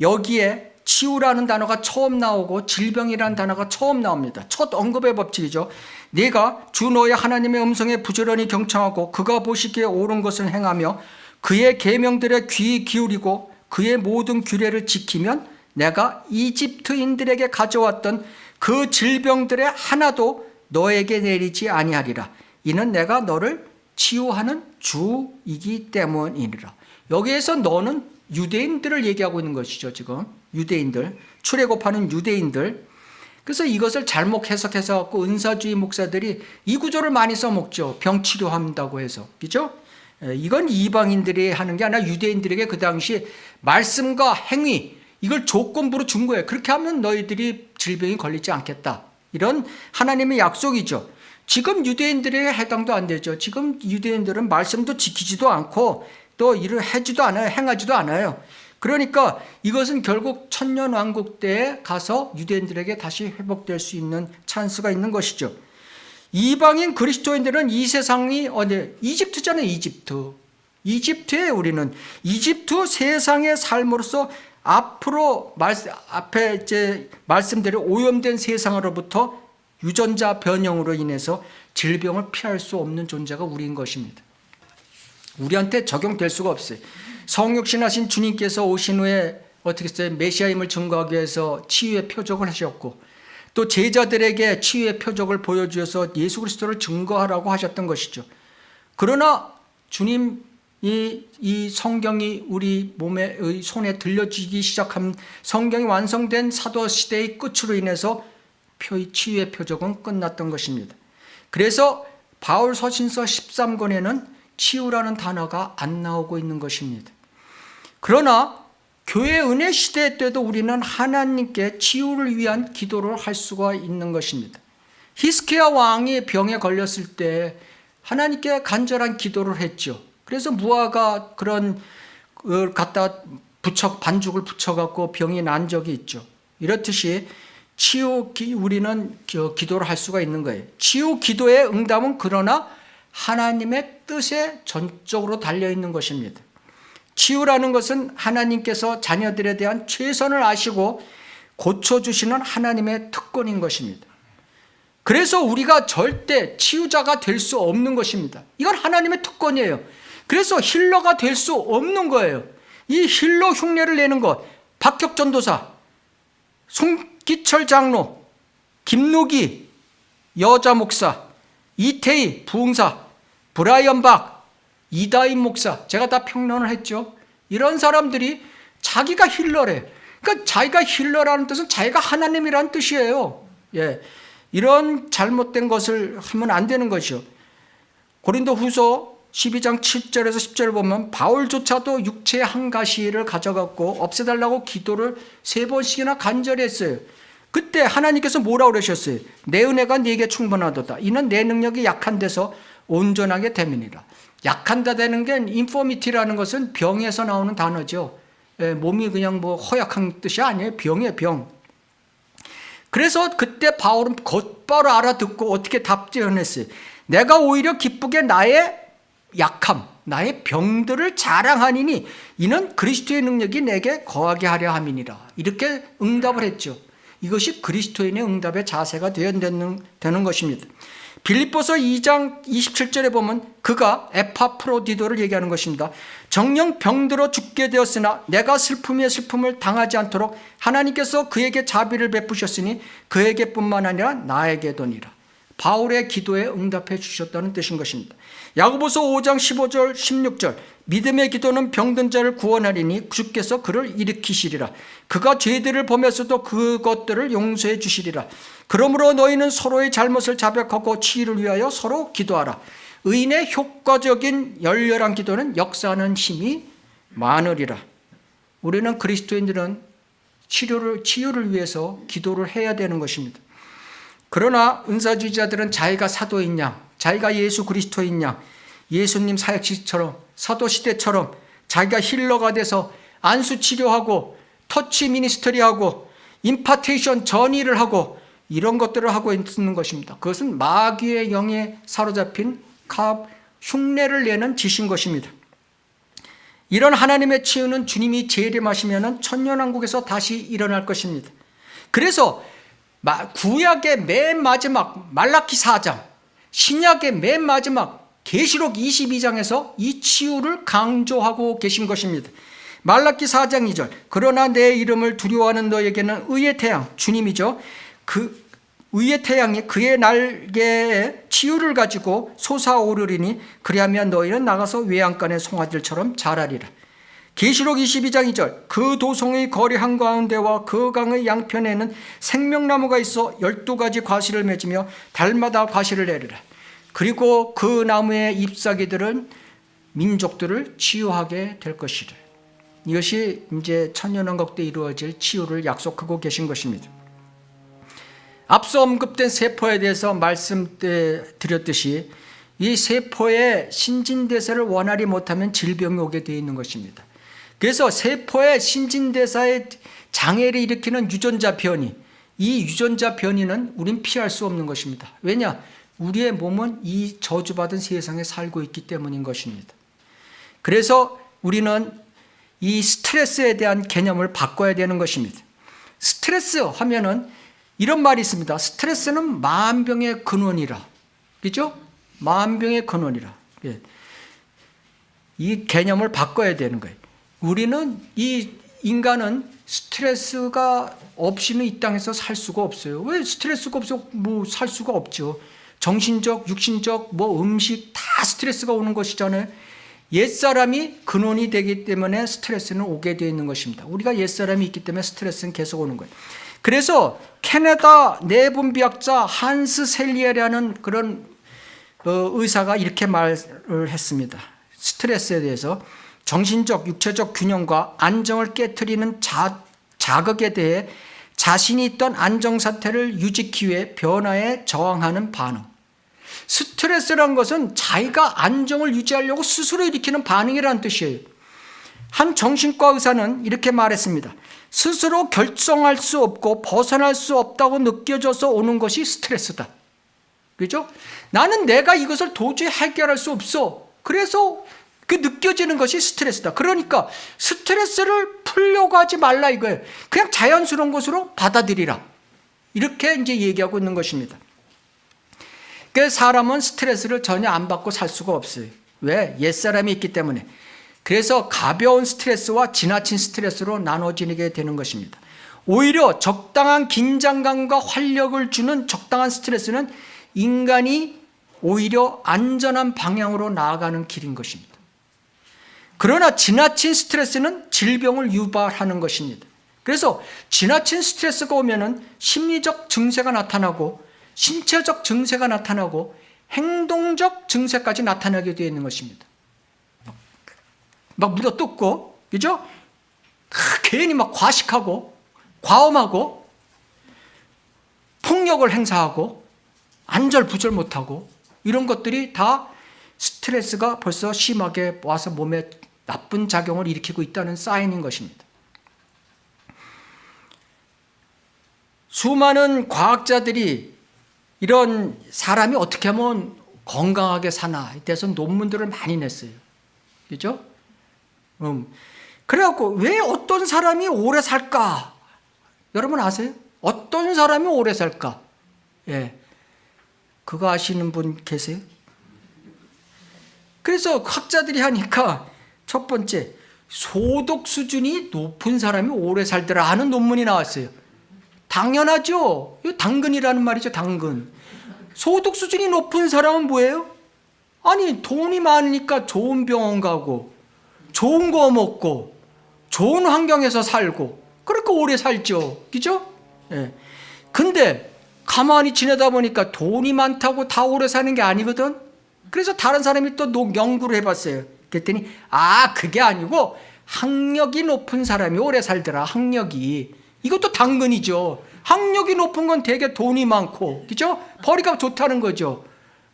S2: 여기에 치유라는 단어가 처음 나오고 질병이라는 단어가 처음 나옵니다. 첫 언급의 법칙이죠. 네가 주 너의 하나님의 음성에 부지런히 경청하고 그가 보시기에 옳은 것을 행하며 그의 계명들에 귀 기울이고 그의 모든 규례를 지키면 내가 이집트인들에게 가져왔던 그 질병들의 하나도 너에게 내리지 아니하리라. 이는 내가 너를 치유하는 주이기 때문이니라. 여기에서 너는 유대인들을 얘기하고 있는 것이죠. 지금 유대인들, 출애굽하는 유대인들. 그래서 이것을 잘못 해석해서 갖고 은사주의 목사들이 이 구조를 많이 써먹죠. 병 치료한다고 해서. 그죠? 이건 이방인들이 하는 게 아니라 유대인들에게 그 당시 말씀과 행위, 이걸 조건부로 준 거예요. 그렇게 하면 너희들이 질병이 걸리지 않겠다. 이런 하나님의 약속이죠. 지금 유대인들에게 해당도 안 되죠. 지금 유대인들은 말씀도 지키지도 않고 또 일을 하지도 않아요. 행하지도 않아요. 그러니까 이것은 결국 천년왕국 때에 가서 유대인들에게 다시 회복될 수 있는 찬스가 있는 것이죠. 이방인 그리스도인들은 이 세상이 이집트잖아요. 이집트에 우리는 이집트 세상의 삶으로서 앞에 이제 말씀대로 오염된 세상으로부터 유전자 변형으로 인해서 질병을 피할 수 없는 존재가 우리인 것입니다. 우리한테 적용될 수가 없어요. 성육신하신 주님께서 오신 후에 어떻게 했어요? 메시아임을 증거하기 위해서 치유의 표적을 하셨고 또 제자들에게 치유의 표적을 보여주셔서 예수 그리스도를 증거하라고 하셨던 것이죠. 그러나 주님 이 성경이 우리 손에 들려지기 시작한 성경이 완성된 사도시대의 끝으로 인해서 치유의 표적은 끝났던 것입니다. 그래서 바울 서신서 13권에는 치유라는 단어가 안 나오고 있는 것입니다. 그러나 교회 은혜 시대 때도 우리는 하나님께 치유를 위한 기도를 할 수가 있는 것입니다. 히스기야 왕이 병에 걸렸을 때 하나님께 간절한 기도를 했죠. 그래서 무화과 그런 걸 갖다 반죽을 붙여갖고 병이 난 적이 있죠. 이렇듯이 우리는 기도를 할 수가 있는 거예요. 치유 기도의 응답은 그러나 하나님의 뜻에 전적으로 달려있는 것입니다. 치유라는 것은 하나님께서 자녀들에 대한 최선을 아시고 고쳐주시는 하나님의 특권인 것입니다. 그래서 우리가 절대 치유자가 될 수 없는 것입니다. 이건 하나님의 특권이에요. 그래서 힐러가 될 수 없는 거예요. 이 힐러 흉내를 내는 것, 박혁 전도사, 송기철 장로, 김노기 여자 목사, 이태희 부흥사, 브라이언 박, 이다인 목사, 제가 다 평론을 했죠. 이런 사람들이 자기가 힐러래. 그러니까 자기가 힐러라는 뜻은 자기가 하나님이라는 뜻이에요. 이런 잘못된 것을 하면 안 되는 것이죠. 고린도후서 12장 7절에서 10절을 보면 바울조차도 육체의 한 가시를 가져갖고 없애달라고 기도를 3번씩이나 간절히 했어요. 그때 하나님께서 뭐라고 그러셨어요? 내 은혜가 네게 충분하도다. 이는 내 능력이 약한 데서 온전하게 됨이니라. 약한다 되는 게 인포미티라는 것은 병에서 나오는 단어죠. 몸이 그냥 뭐 허약한 뜻이 아니에요. 병이에요, 병. 그래서 그때 바울은 곧바로 알아듣고 어떻게 답변했어요? 내가 오히려 기쁘게 나의 약함, 나의 병들을 자랑하니니 이는 그리스도의 능력이 내게 거하게 하려 함이니라. 이렇게 응답을 했죠. 이것이 그리스도인의 응답의 자세가 되어야 되는 것입니다. 빌립보서 2장 27절에 보면 그가 에파프로디도를 얘기하는 것입니다. 정녕 병들어 죽게 되었으나 내가 슬픔에 슬픔을 당하지 않도록 하나님께서 그에게 자비를 베푸셨으니 그에게뿐만 아니라 나에게도니라. 바울의 기도에 응답해 주셨다는 뜻인 것입니다. 야고보서 5장 15절 16절 믿음의 기도는 병든 자를 구원하리니 주께서 그를 일으키시리라. 그가 죄들을 범했어도 그것들을 용서해 주시리라. 그러므로 너희는 서로의 잘못을 자백하고 치유를 위하여 서로 기도하라. 의인의 효과적인 열렬한 기도는 역사하는 힘이 많으리라. 우리는 그리스도인들은 치유를 위해서 기도를 해야 되는 것입니다. 그러나 은사주의자들은 자기가 사도인 양, 자기가 예수 그리스도인 양, 예수님 사역시처럼 사도시대처럼 자기가 힐러가 돼서 안수 치료하고 터치 미니스터리하고 임파테이션 전의를 하고 이런 것들을 하고 있는 것입니다. 그것은 마귀의 영에 사로잡힌 흉내를 내는 짓인 것입니다. 이런 하나님의 치유는 주님이 재림하시면 천년왕국에서 다시 일어날 것입니다. 그래서 구약의 맨 마지막 말라기 4장, 신약의 맨 마지막 계시록 22장에서 이 치유를 강조하고 계신 것입니다. 말라기 4장 2절 그러나 내 이름을 두려워하는 너에게는 의의 태양, 주님이죠. 그 의의 태양이 그의 날개에 치유를 가지고 솟아오르리니 그리하면 너희는 나가서 외양간의 송아지들처럼 자라리라. 계시록 22장 2절 그 도성의 거리 한가운데와 그 강의 양편에는 생명나무가 있어 12가지 과실을 맺으며 달마다 과실을 내리라. 그리고 그 나무의 잎사귀들은 민족들을 치유하게 될 것이라. 이것이 이제 천년왕국 때 이루어질 치유를 약속하고 계신 것입니다. 앞서 언급된 세포에 대해서 말씀드렸듯이 이 세포의 신진대사를 원활히 못하면 질병이 오게 되어 있는 것입니다. 그래서 세포의 신진대사의 장애를 일으키는 유전자 변이, 이 유전자 변이는 우린 피할 수 없는 것입니다. 왜냐? 우리의 몸은 이 저주받은 세상에 살고 있기 때문인 것입니다. 그래서 우리는 이 스트레스에 대한 개념을 바꿔야 되는 것입니다. 스트레스 하면은 이런 말이 있습니다. 스트레스는 만병의 근원이라. 그죠? 만병의 근원이라. 이 개념을 바꿔야 되는 거예요. 우리는 이 인간은 스트레스가 없이는 이 땅에서 살 수가 없어요. 왜 스트레스가 없어? 뭐 살 수가 없죠. 정신적, 육신적, 뭐 음식 다 스트레스가 오는 것이잖아요. 옛사람이 근원이 되기 때문에 스트레스는 오게 되어 있는 것입니다. 우리가 옛사람이 있기 때문에 스트레스는 계속 오는 거예요. 그래서 캐나다 내분비학자 한스 셀리에라는 그런 의사가 이렇게 말을 했습니다. 스트레스에 대해서 정신적, 육체적 균형과 안정을 깨트리는 자극에 대해 자신이 있던 안정상태를 유지하기 위해 변화에 저항하는 반응. 스트레스란 것은 자기가 안정을 유지하려고 스스로 일으키는 반응이라는 뜻이에요. 한 정신과 의사는 이렇게 말했습니다. 스스로 결정할 수 없고 벗어날 수 없다고 느껴져서 오는 것이 스트레스다. 그죠? 나는 내가 이것을 도저히 해결할 수 없어. 그래서 그 느껴지는 것이 스트레스다. 그러니까 스트레스를 풀려고 하지 말라 이거예요. 그냥 자연스러운 것으로 받아들이라. 이렇게 이제 얘기하고 있는 것입니다. 그 사람은 스트레스를 전혀 안 받고 살 수가 없어요. 왜? 옛사람이 있기 때문에. 그래서 가벼운 스트레스와 지나친 스트레스로 나눠지게 되는 것입니다. 오히려 적당한 긴장감과 활력을 주는 적당한 스트레스는 인간이 오히려 안전한 방향으로 나아가는 길인 것입니다. 그러나 지나친 스트레스는 질병을 유발하는 것입니다. 그래서 지나친 스트레스가 오면은 심리적 증세가 나타나고 신체적 증세가 나타나고 행동적 증세까지 나타나게 되어 있는 것입니다. 막 물어뜯고, 그죠? 괜히 막 과식하고, 과음하고, 폭력을 행사하고, 안절부절 못하고, 이런 것들이 다 스트레스가 벌써 심하게 와서 몸에 나쁜 작용을 일으키고 있다는 사인인 것입니다. 수많은 과학자들이 이런 사람이 어떻게 하면 건강하게 사나에 대해서 논문들을 많이 냈어요. 그죠? 그래갖고 왜 어떤 사람이 오래 살까? 여러분 아세요? 어떤 사람이 오래 살까? 예. 그거 아시는 분 계세요? 그래서 학자들이 하니까 첫 번째, 소득 수준이 높은 사람이 오래 살더라 하는 논문이 나왔어요. 당연하죠. 이거 당근이라는 말이죠. 당근. 소득 수준이 높은 사람은 뭐예요? 아니, 돈이 많으니까 좋은 병원 가고 좋은 거 먹고 좋은 환경에서 살고 그러니까 오래 살죠. 그죠? 예. 근데 가만히 지내다 보니까 돈이 많다고 다 오래 사는 게 아니거든. 그래서 다른 사람이 또 연구를 해봤어요. 그랬더니 그게 아니고 학력이 높은 사람이 오래 살더라. 학력이. 이것도 당근이죠. 학력이 높은 건 되게 돈이 많고, 그죠? 벌이가 좋다는 거죠.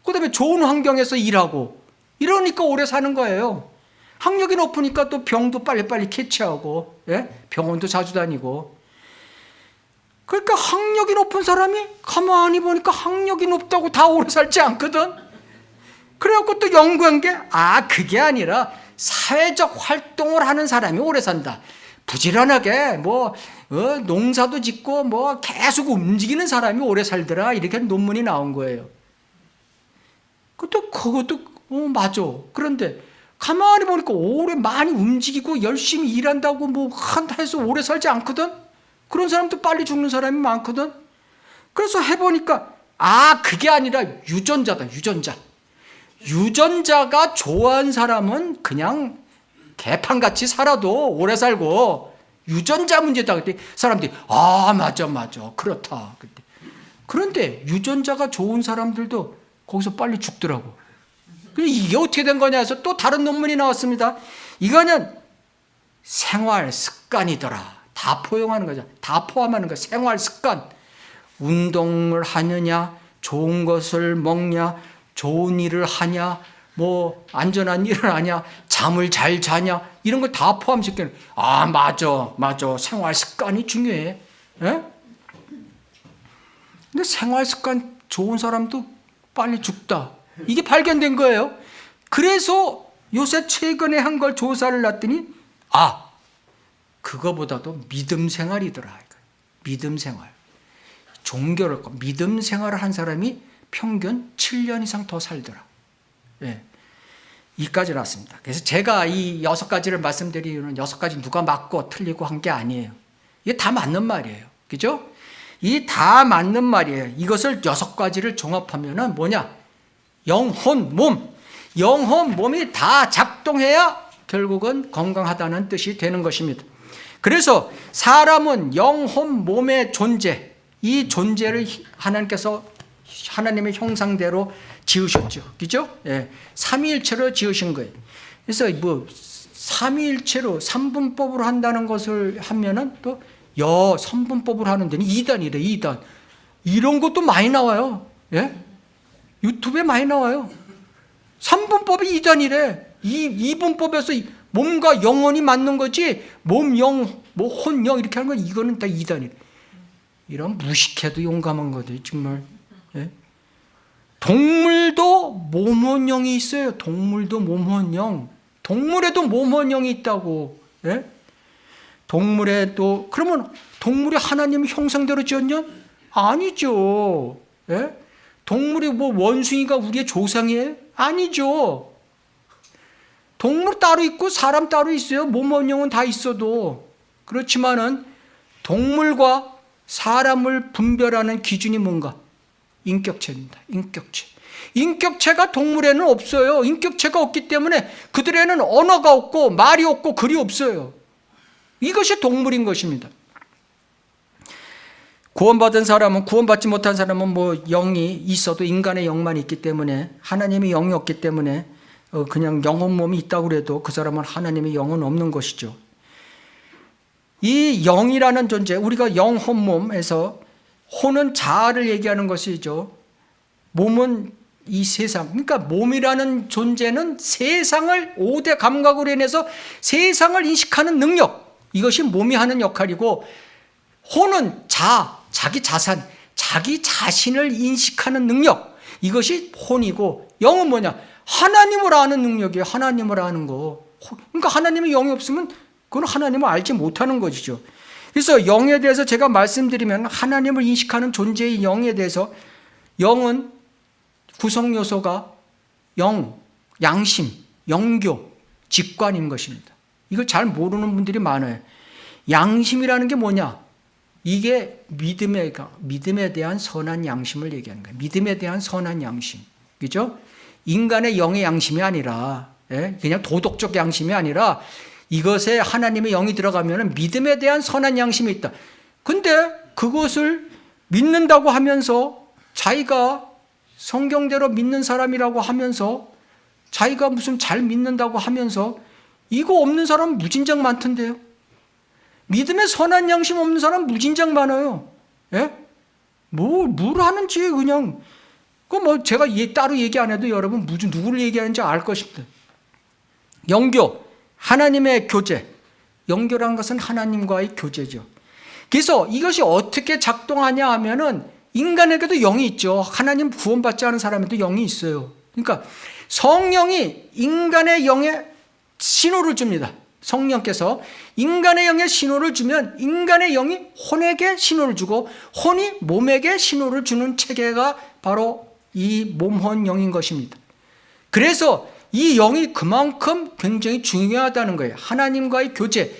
S2: 그 다음에 좋은 환경에서 일하고, 이러니까 오래 사는 거예요. 학력이 높으니까 또 병도 빨리빨리 캐치하고, 예? 병원도 자주 다니고. 그러니까 학력이 높은 사람이 가만히 보니까 학력이 높다고 다 오래 살지 않거든? 그래갖고 또 연구한 게, 그게 아니라 사회적 활동을 하는 사람이 오래 산다. 부지런하게 농사도 짓고 계속 움직이는 사람이 오래 살더라. 이렇게 논문이 나온 거예요. 그것도 맞아. 그런데 가만히 보니까 오래 많이 움직이고 열심히 일한다고 한다 해서 오래 살지 않거든. 그런 사람도 빨리 죽는 사람이 많거든. 그래서 해보니까 그게 아니라 유전자다. 유전자가 좋아하는 사람은 그냥 개판같이 살아도 오래 살고 유전자 문제다. 그때 사람들이 맞아 그렇다. 그런데 유전자가 좋은 사람들도 거기서 빨리 죽더라고. 이게 어떻게 된 거냐 해서 또 다른 논문이 나왔습니다. 이거는 생활 습관이더라. 다 포용하는 거죠. 다 포함하는 거. 생활 습관. 운동을 하느냐, 좋은 것을 먹냐, 좋은 일을 하냐, 안전한 일을 하냐, 잠을 잘 자냐, 이런 걸 다 포함시키는. 맞아. 생활 습관이 중요해. 예? 근데 생활 습관 좋은 사람도 빨리 죽다. 이게 발견된 거예요. 그래서 요새 최근에 한 걸 조사를 했더니, 그거보다도 믿음 생활이더라. 믿음 생활. 종교를, 믿음 생활을 한 사람이 평균 7년 이상 더 살더라. 예. 이까지 나왔습니다. 그래서 제가 이 6가지를 말씀드리는 6가지 누가 맞고 틀리고 한 게 아니에요. 이게 다 맞는 말이에요. 그죠? 이 다 맞는 말이에요. 이것을 6가지를 종합하면은 뭐냐? 영혼, 몸. 영혼, 몸이 다 작동해야 결국은 건강하다는 뜻이 되는 것입니다. 그래서 사람은 영혼, 몸의 존재, 이 존재를 하나님께서 하나님의 형상대로 지으셨죠. 그죠? 예. 삼위일체로 지으신 거예요. 그래서 삼위일체로 3분법으로 한다는 것을 하면은 또 선분법으로 하는 데는 2단이래, 2단. 이런 것도 많이 나와요. 예? 유튜브에 많이 나와요. 3분법이 2단이래. 2분법에서 몸과 영혼이 맞는 거지, 몸, 영, 혼, 영 이렇게 하는 건 이거는 다 2단이래. 이런 무식해도 용감한 거지, 정말. 예? 동물도 몸혼영이 있어요. 동물도 몸혼영. 동물에도 몸혼영이 있다고. 예? 동물에도, 그러면 동물이 하나님 형상대로 지었냐? 아니죠. 예? 동물이 원숭이가 우리의 조상이에요? 아니죠. 동물 따로 있고 사람 따로 있어요. 몸혼영은 다 있어도. 그렇지만은 동물과 사람을 분별하는 기준이 뭔가? 인격체입니다. 인격체. 인격체가 동물에는 없어요. 인격체가 없기 때문에 그들에는 언어가 없고 말이 없고 글이 없어요. 이것이 동물인 것입니다. 구원받은 사람은, 구원받지 못한 사람은 영이 있어도 인간의 영만 있기 때문에, 하나님의 영이 없기 때문에 그냥 영혼 몸이 있다고 해도 그 사람은 하나님의 영은 없는 것이죠. 이 영이라는 존재, 우리가 영혼 몸에서 혼은 자아를 얘기하는 것이죠. 몸은 이 세상, 그러니까 몸이라는 존재는 세상을 5대 감각으로 인해서 세상을 인식하는 능력, 이것이 몸이 하는 역할이고, 혼은 자기 자산, 자기 자신을 인식하는 능력, 이것이 혼이고, 영은 뭐냐? 하나님을 아는 능력이에요. 하나님을 아는 거. 그러니까 하나님의 영이 없으면 그건 하나님을 알지 못하는 것이죠. 그래서 영에 대해서 제가 말씀드리면, 하나님을 인식하는 존재의 영에 대해서, 영은 구성 요소가 영, 양심, 영교, 직관인 것입니다. 이걸 잘 모르는 분들이 많아요. 양심이라는 게 뭐냐? 이게 믿음에 대한 선한 양심을 얘기하는 거예요. 믿음에 대한 선한 양심. 그죠? 인간의 영의 양심이 아니라, 그냥 도덕적 양심이 아니라 이것에 하나님의 영이 들어가면 믿음에 대한 선한 양심이 있다. 근데 그것을 믿는다고 하면서 자기가 성경대로 믿는 사람이라고 하면서 자기가 무슨 잘 믿는다고 하면서 이거 없는 사람 무진장 많던데요. 믿음의 선한 양심 없는 사람 무진장 많아요. 예? 뭘 하는지 그냥 제가 따로 얘기 안 해도 여러분 누구를 얘기하는지 알 것입니다. 영교, 하나님의 교제. 영교란 것은 하나님과의 교제죠. 그래서 이것이 어떻게 작동하냐 하면은 인간에게도 영이 있죠. 하나님 구원받지 않은 사람에도 영이 있어요. 그러니까 성령이 인간의 영에 신호를 줍니다. 성령께서 인간의 영에 신호를 주면 인간의 영이 혼에게 신호를 주고 혼이 몸에게 신호를 주는 체계가 바로 이 몸혼 영인 것입니다. 그래서 이 영이 그만큼 굉장히 중요하다는 거예요. 하나님과의 교제,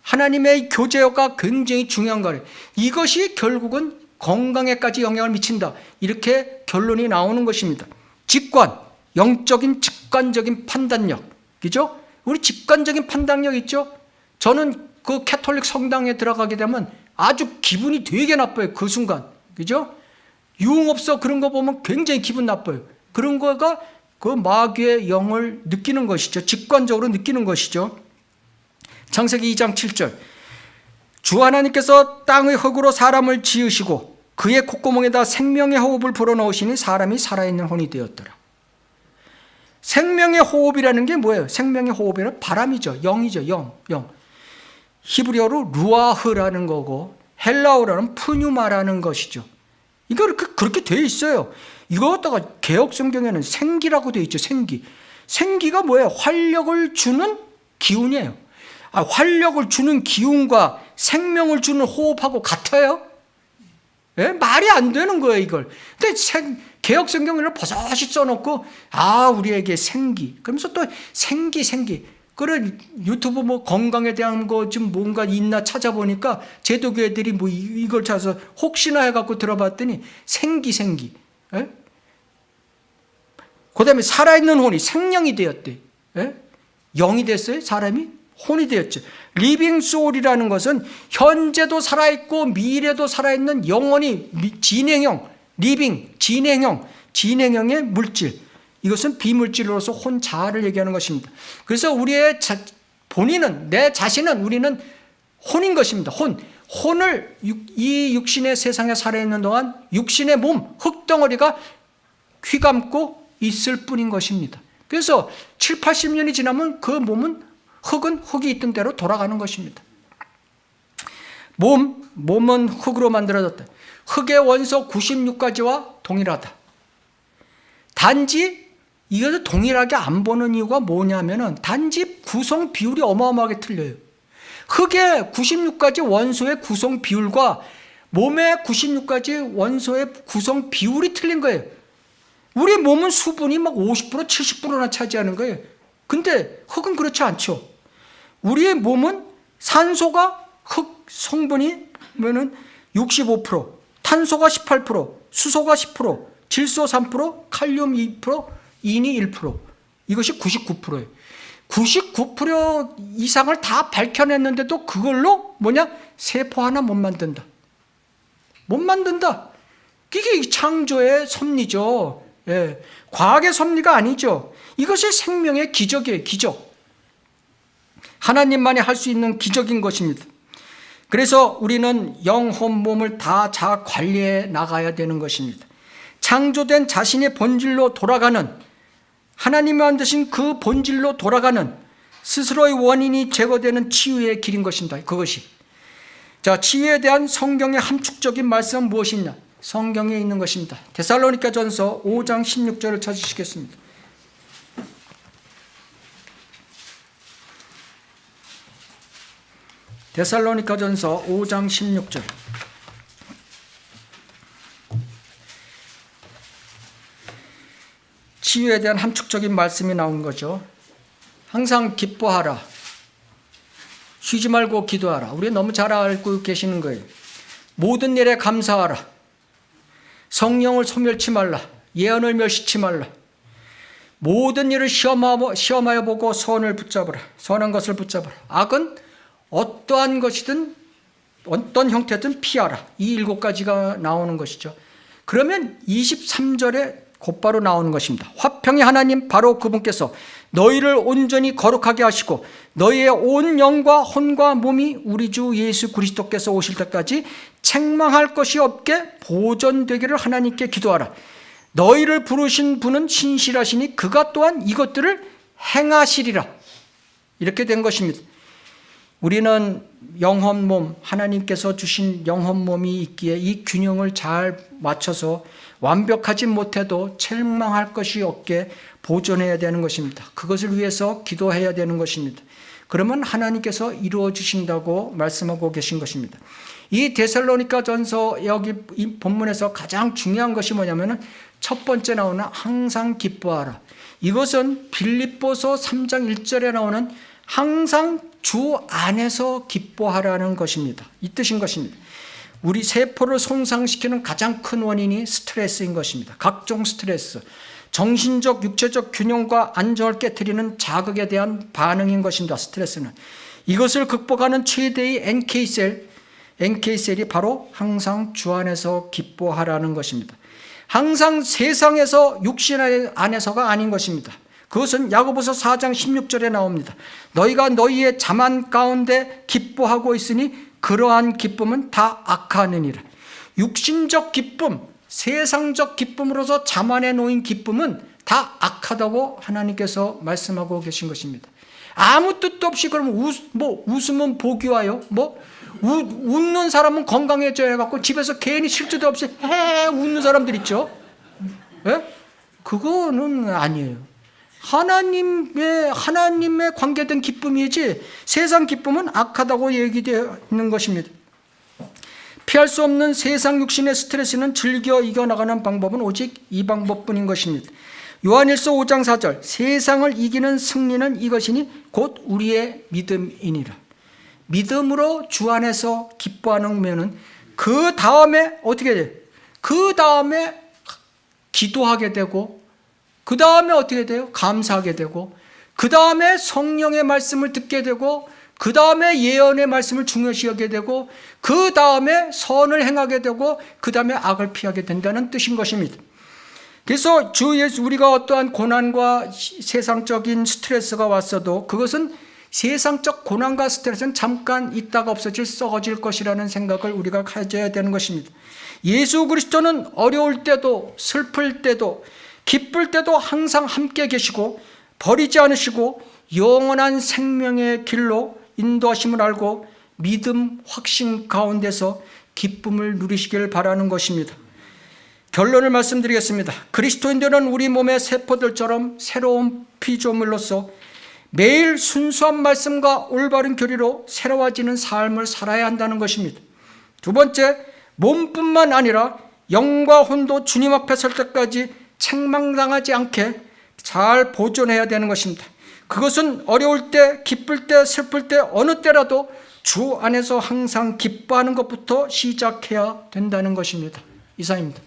S2: 하나님의 교제가 굉장히 중요한 거예요. 이것이 결국은 건강에까지 영향을 미친다. 이렇게 결론이 나오는 것입니다. 직관, 영적인 직관적인 판단력. 그죠? 우리 직관적인 판단력 있죠? 저는 그 캐톨릭 성당에 들어가게 되면 아주 기분이 되게 나빠요. 그 순간. 그죠? 유흥업소 그런 거 보면 굉장히 기분 나빠요. 그런 거가 그 마귀의 영을 느끼는 것이죠. 직관적으로 느끼는 것이죠. 창세기 2장 7절. 주 하나님께서 땅의 흙으로 사람을 지으시고 그의 콧구멍에다 생명의 호흡을 불어넣으시니 사람이 살아있는 혼이 되었더라. 생명의 호흡이라는 게 뭐예요? 생명의 호흡이란 바람이죠. 영이죠. 영. 히브리어로 루아흐라는 거고 헬라어로는 푸뉴마라는 것이죠. 이거 그렇게 되어 있어요. 이거 갖다가 개역 성경에는 생기라고 되어 있죠. 생기가 뭐예요? 활력을 주는 기운이에요. 활력을 주는 기운과 생명을 주는 호흡하고 같아요? 예? 말이 안 되는 거예요, 이걸. 근데 개역 성경에는 버섯이 써놓고, 우리에게 생기. 그러면서 또 생기. 그런 유튜브 건강에 대한 거 좀 뭔가 있나 찾아보니까 제도교회들이 이걸 찾아서 혹시나 해갖고 들어봤더니 생기. 예? 그 다음에 살아있는 혼이 생명이 되었대. 예? 영이 됐어요, 사람이? 혼이 되었죠. 리빙 소울이라는 것은 현재도 살아있고 미래도 살아있는 영원히 진행형, 진행형의 물질. 이것은 비물질로서 혼 자아를 얘기하는 것입니다. 그래서 우리의 본인은, 내 자신은 우리는 혼인 것입니다. 혼을 이 육신의 세상에 살아있는 동안 육신의 몸, 흙덩어리가 휘감고 있을 뿐인 것입니다. 그래서 7, 80년이 지나면 그 몸은 흙이 있던 대로 돌아가는 것입니다. 몸은 흙으로 만들어졌다. 흙의 원소 96가지와 동일하다. 단지 이것을 동일하게 안 보는 이유가 뭐냐면은 단지 구성 비율이 어마어마하게 틀려요. 흙의 96가지 원소의 구성 비율과 몸의 96가지 원소의 구성 비율이 틀린 거예요. 우리 몸은 수분이 50%, 70%나 차지하는 거예요. 근데 흙은 그렇지 않죠. 우리의 몸은 산소가 흙 성분이 65%, 탄소가 18%, 수소가 10%, 질소 3%, 칼륨 2%, 인이 1%. 이것이 99%예요. 99% 이상을 다 밝혀냈는데도 그걸로 세포 하나 못 만든다. 이게 창조의 섭리죠. 예. 과학의 섭리가 아니죠. 이것이 생명의 기적이에요. 기적. 하나님만이 할 수 있는 기적인 것입니다. 그래서 우리는 영혼 몸을 다 잘 관리해 나가야 되는 것입니다. 창조된 자신의 본질로 돌아가는, 하나님이 만드신 그 본질로 돌아가는 스스로의 원인이 제거되는 치유의 길인 것입니다. 그것이. 자, 치유에 대한 성경의 함축적인 말씀은 무엇이냐? 성경에 있는 것입니다. 데살로니가전서 5장 16절을 찾으시겠습니다. 데살로니가전서 5장 16절. 치유에 대한 함축적인 말씀이 나온 거죠. 항상 기뻐하라. 쉬지 말고 기도하라. 우리 너무 잘 알고 계시는 거예요. 모든 일에 감사하라. 성령을 소멸치 말라. 예언을 멸시치 말라. 모든 일을 시험하여 보고 선을 붙잡으라. 선한 것을 붙잡으라. 악은 어떠한 것이든 어떤 형태든 피하라. 이 7가지가 나오는 것이죠. 그러면 23절에 곧바로 나오는 것입니다. 화평의 하나님 바로 그분께서 너희를 온전히 거룩하게 하시고 너희의 온 영과 혼과 몸이 우리 주 예수 그리스도께서 오실 때까지 책망할 것이 없게 보존되기를 하나님께 기도하라. 너희를 부르신 분은 신실하시니 그가 또한 이것들을 행하시리라. 이렇게 된 것입니다. 우리는 영혼 몸, 하나님께서 주신 영혼 몸이 있기에 이 균형을 잘 맞춰서 완벽하지 못해도 책망할 것이 없게 보존해야 되는 것입니다. 그것을 위해서 기도해야 되는 것입니다. 그러면 하나님께서 이루어 주신다고 말씀하고 계신 것입니다. 이 데살로니가전서 여기 이 본문에서 가장 중요한 것이 뭐냐면은 첫 번째 나오는 항상 기뻐하라. 이것은 빌립보서 3장 1절에 나오는 항상 주 안에서 기뻐하라는 것입니다. 이 뜻인 것입니다. 우리 세포를 손상시키는 가장 큰 원인이 스트레스인 것입니다. 각종 스트레스, 정신적, 육체적 균형과 안정을 깨트리는 자극에 대한 반응인 것입니다. 스트레스는. 이것을 극복하는 최대의 NK셀이 바로 항상 주 안에서 기뻐하라는 것입니다. 항상 세상에서 육신 안에서가 아닌 것입니다. 그것은 야고보서 4장 16절에 나옵니다. 너희가 너희의 자만 가운데 기뻐하고 있으니 그러한 기쁨은 다 악하느니라. 육신적 기쁨, 세상적 기쁨으로서 자만에 놓인 기쁨은 다 악하다고 하나님께서 말씀하고 계신 것입니다. 아무 뜻도 없이 그러면 웃으면 복이 와요. 웃는 사람은 건강해져야 해갖고 집에서 괜히 실수도 없이 웃는 사람들 있죠. 예? 그거는 아니에요. 하나님의 관계된 기쁨이지 세상 기쁨은 악하다고 얘기되어 있는 것입니다. 피할 수 없는 세상 육신의 스트레스는 즐겨 이겨나가는 방법은 오직 이 방법뿐인 것입니다. 요한일서 5장 4절 세상을 이기는 승리는 이것이니 곧 우리의 믿음이니라. 믿음으로 주 안에서 기뻐하는 그 다음에 어떻게 돼요? 그 다음에 기도하게 되고 그 다음에 어떻게 돼요? 감사하게 되고 그 다음에 성령의 말씀을 듣게 되고 그 다음에 예언의 말씀을 중요시 여기게 되고 그 다음에 선을 행하게 되고 그 다음에 악을 피하게 된다는 뜻인 것입니다. 그래서 주 예수 우리가 어떠한 고난과 세상적인 스트레스가 왔어도 그것은 세상적 고난과 스트레스는 잠깐 있다가 없어질 썩어질 것이라는 생각을 우리가 가져야 되는 것입니다. 예수 그리스도는 어려울 때도 슬플 때도 기쁠 때도 항상 함께 계시고 버리지 않으시고 영원한 생명의 길로 인도하심을 알고 믿음, 확신 가운데서 기쁨을 누리시길 바라는 것입니다. 결론을 말씀드리겠습니다. 그리스도인들은 우리 몸의 세포들처럼 새로운 피조물로서 매일 순수한 말씀과 올바른 교리로 새로워지는 삶을 살아야 한다는 것입니다. 두 번째, 몸뿐만 아니라 영과 혼도 주님 앞에 설 때까지 책망당하지 않게 잘 보존해야 되는 것입니다. 그것은 어려울 때, 기쁠 때, 슬플 때, 어느 때라도 주 안에서 항상 기뻐하는 것부터 시작해야 된다는 것입니다. 이상입니다.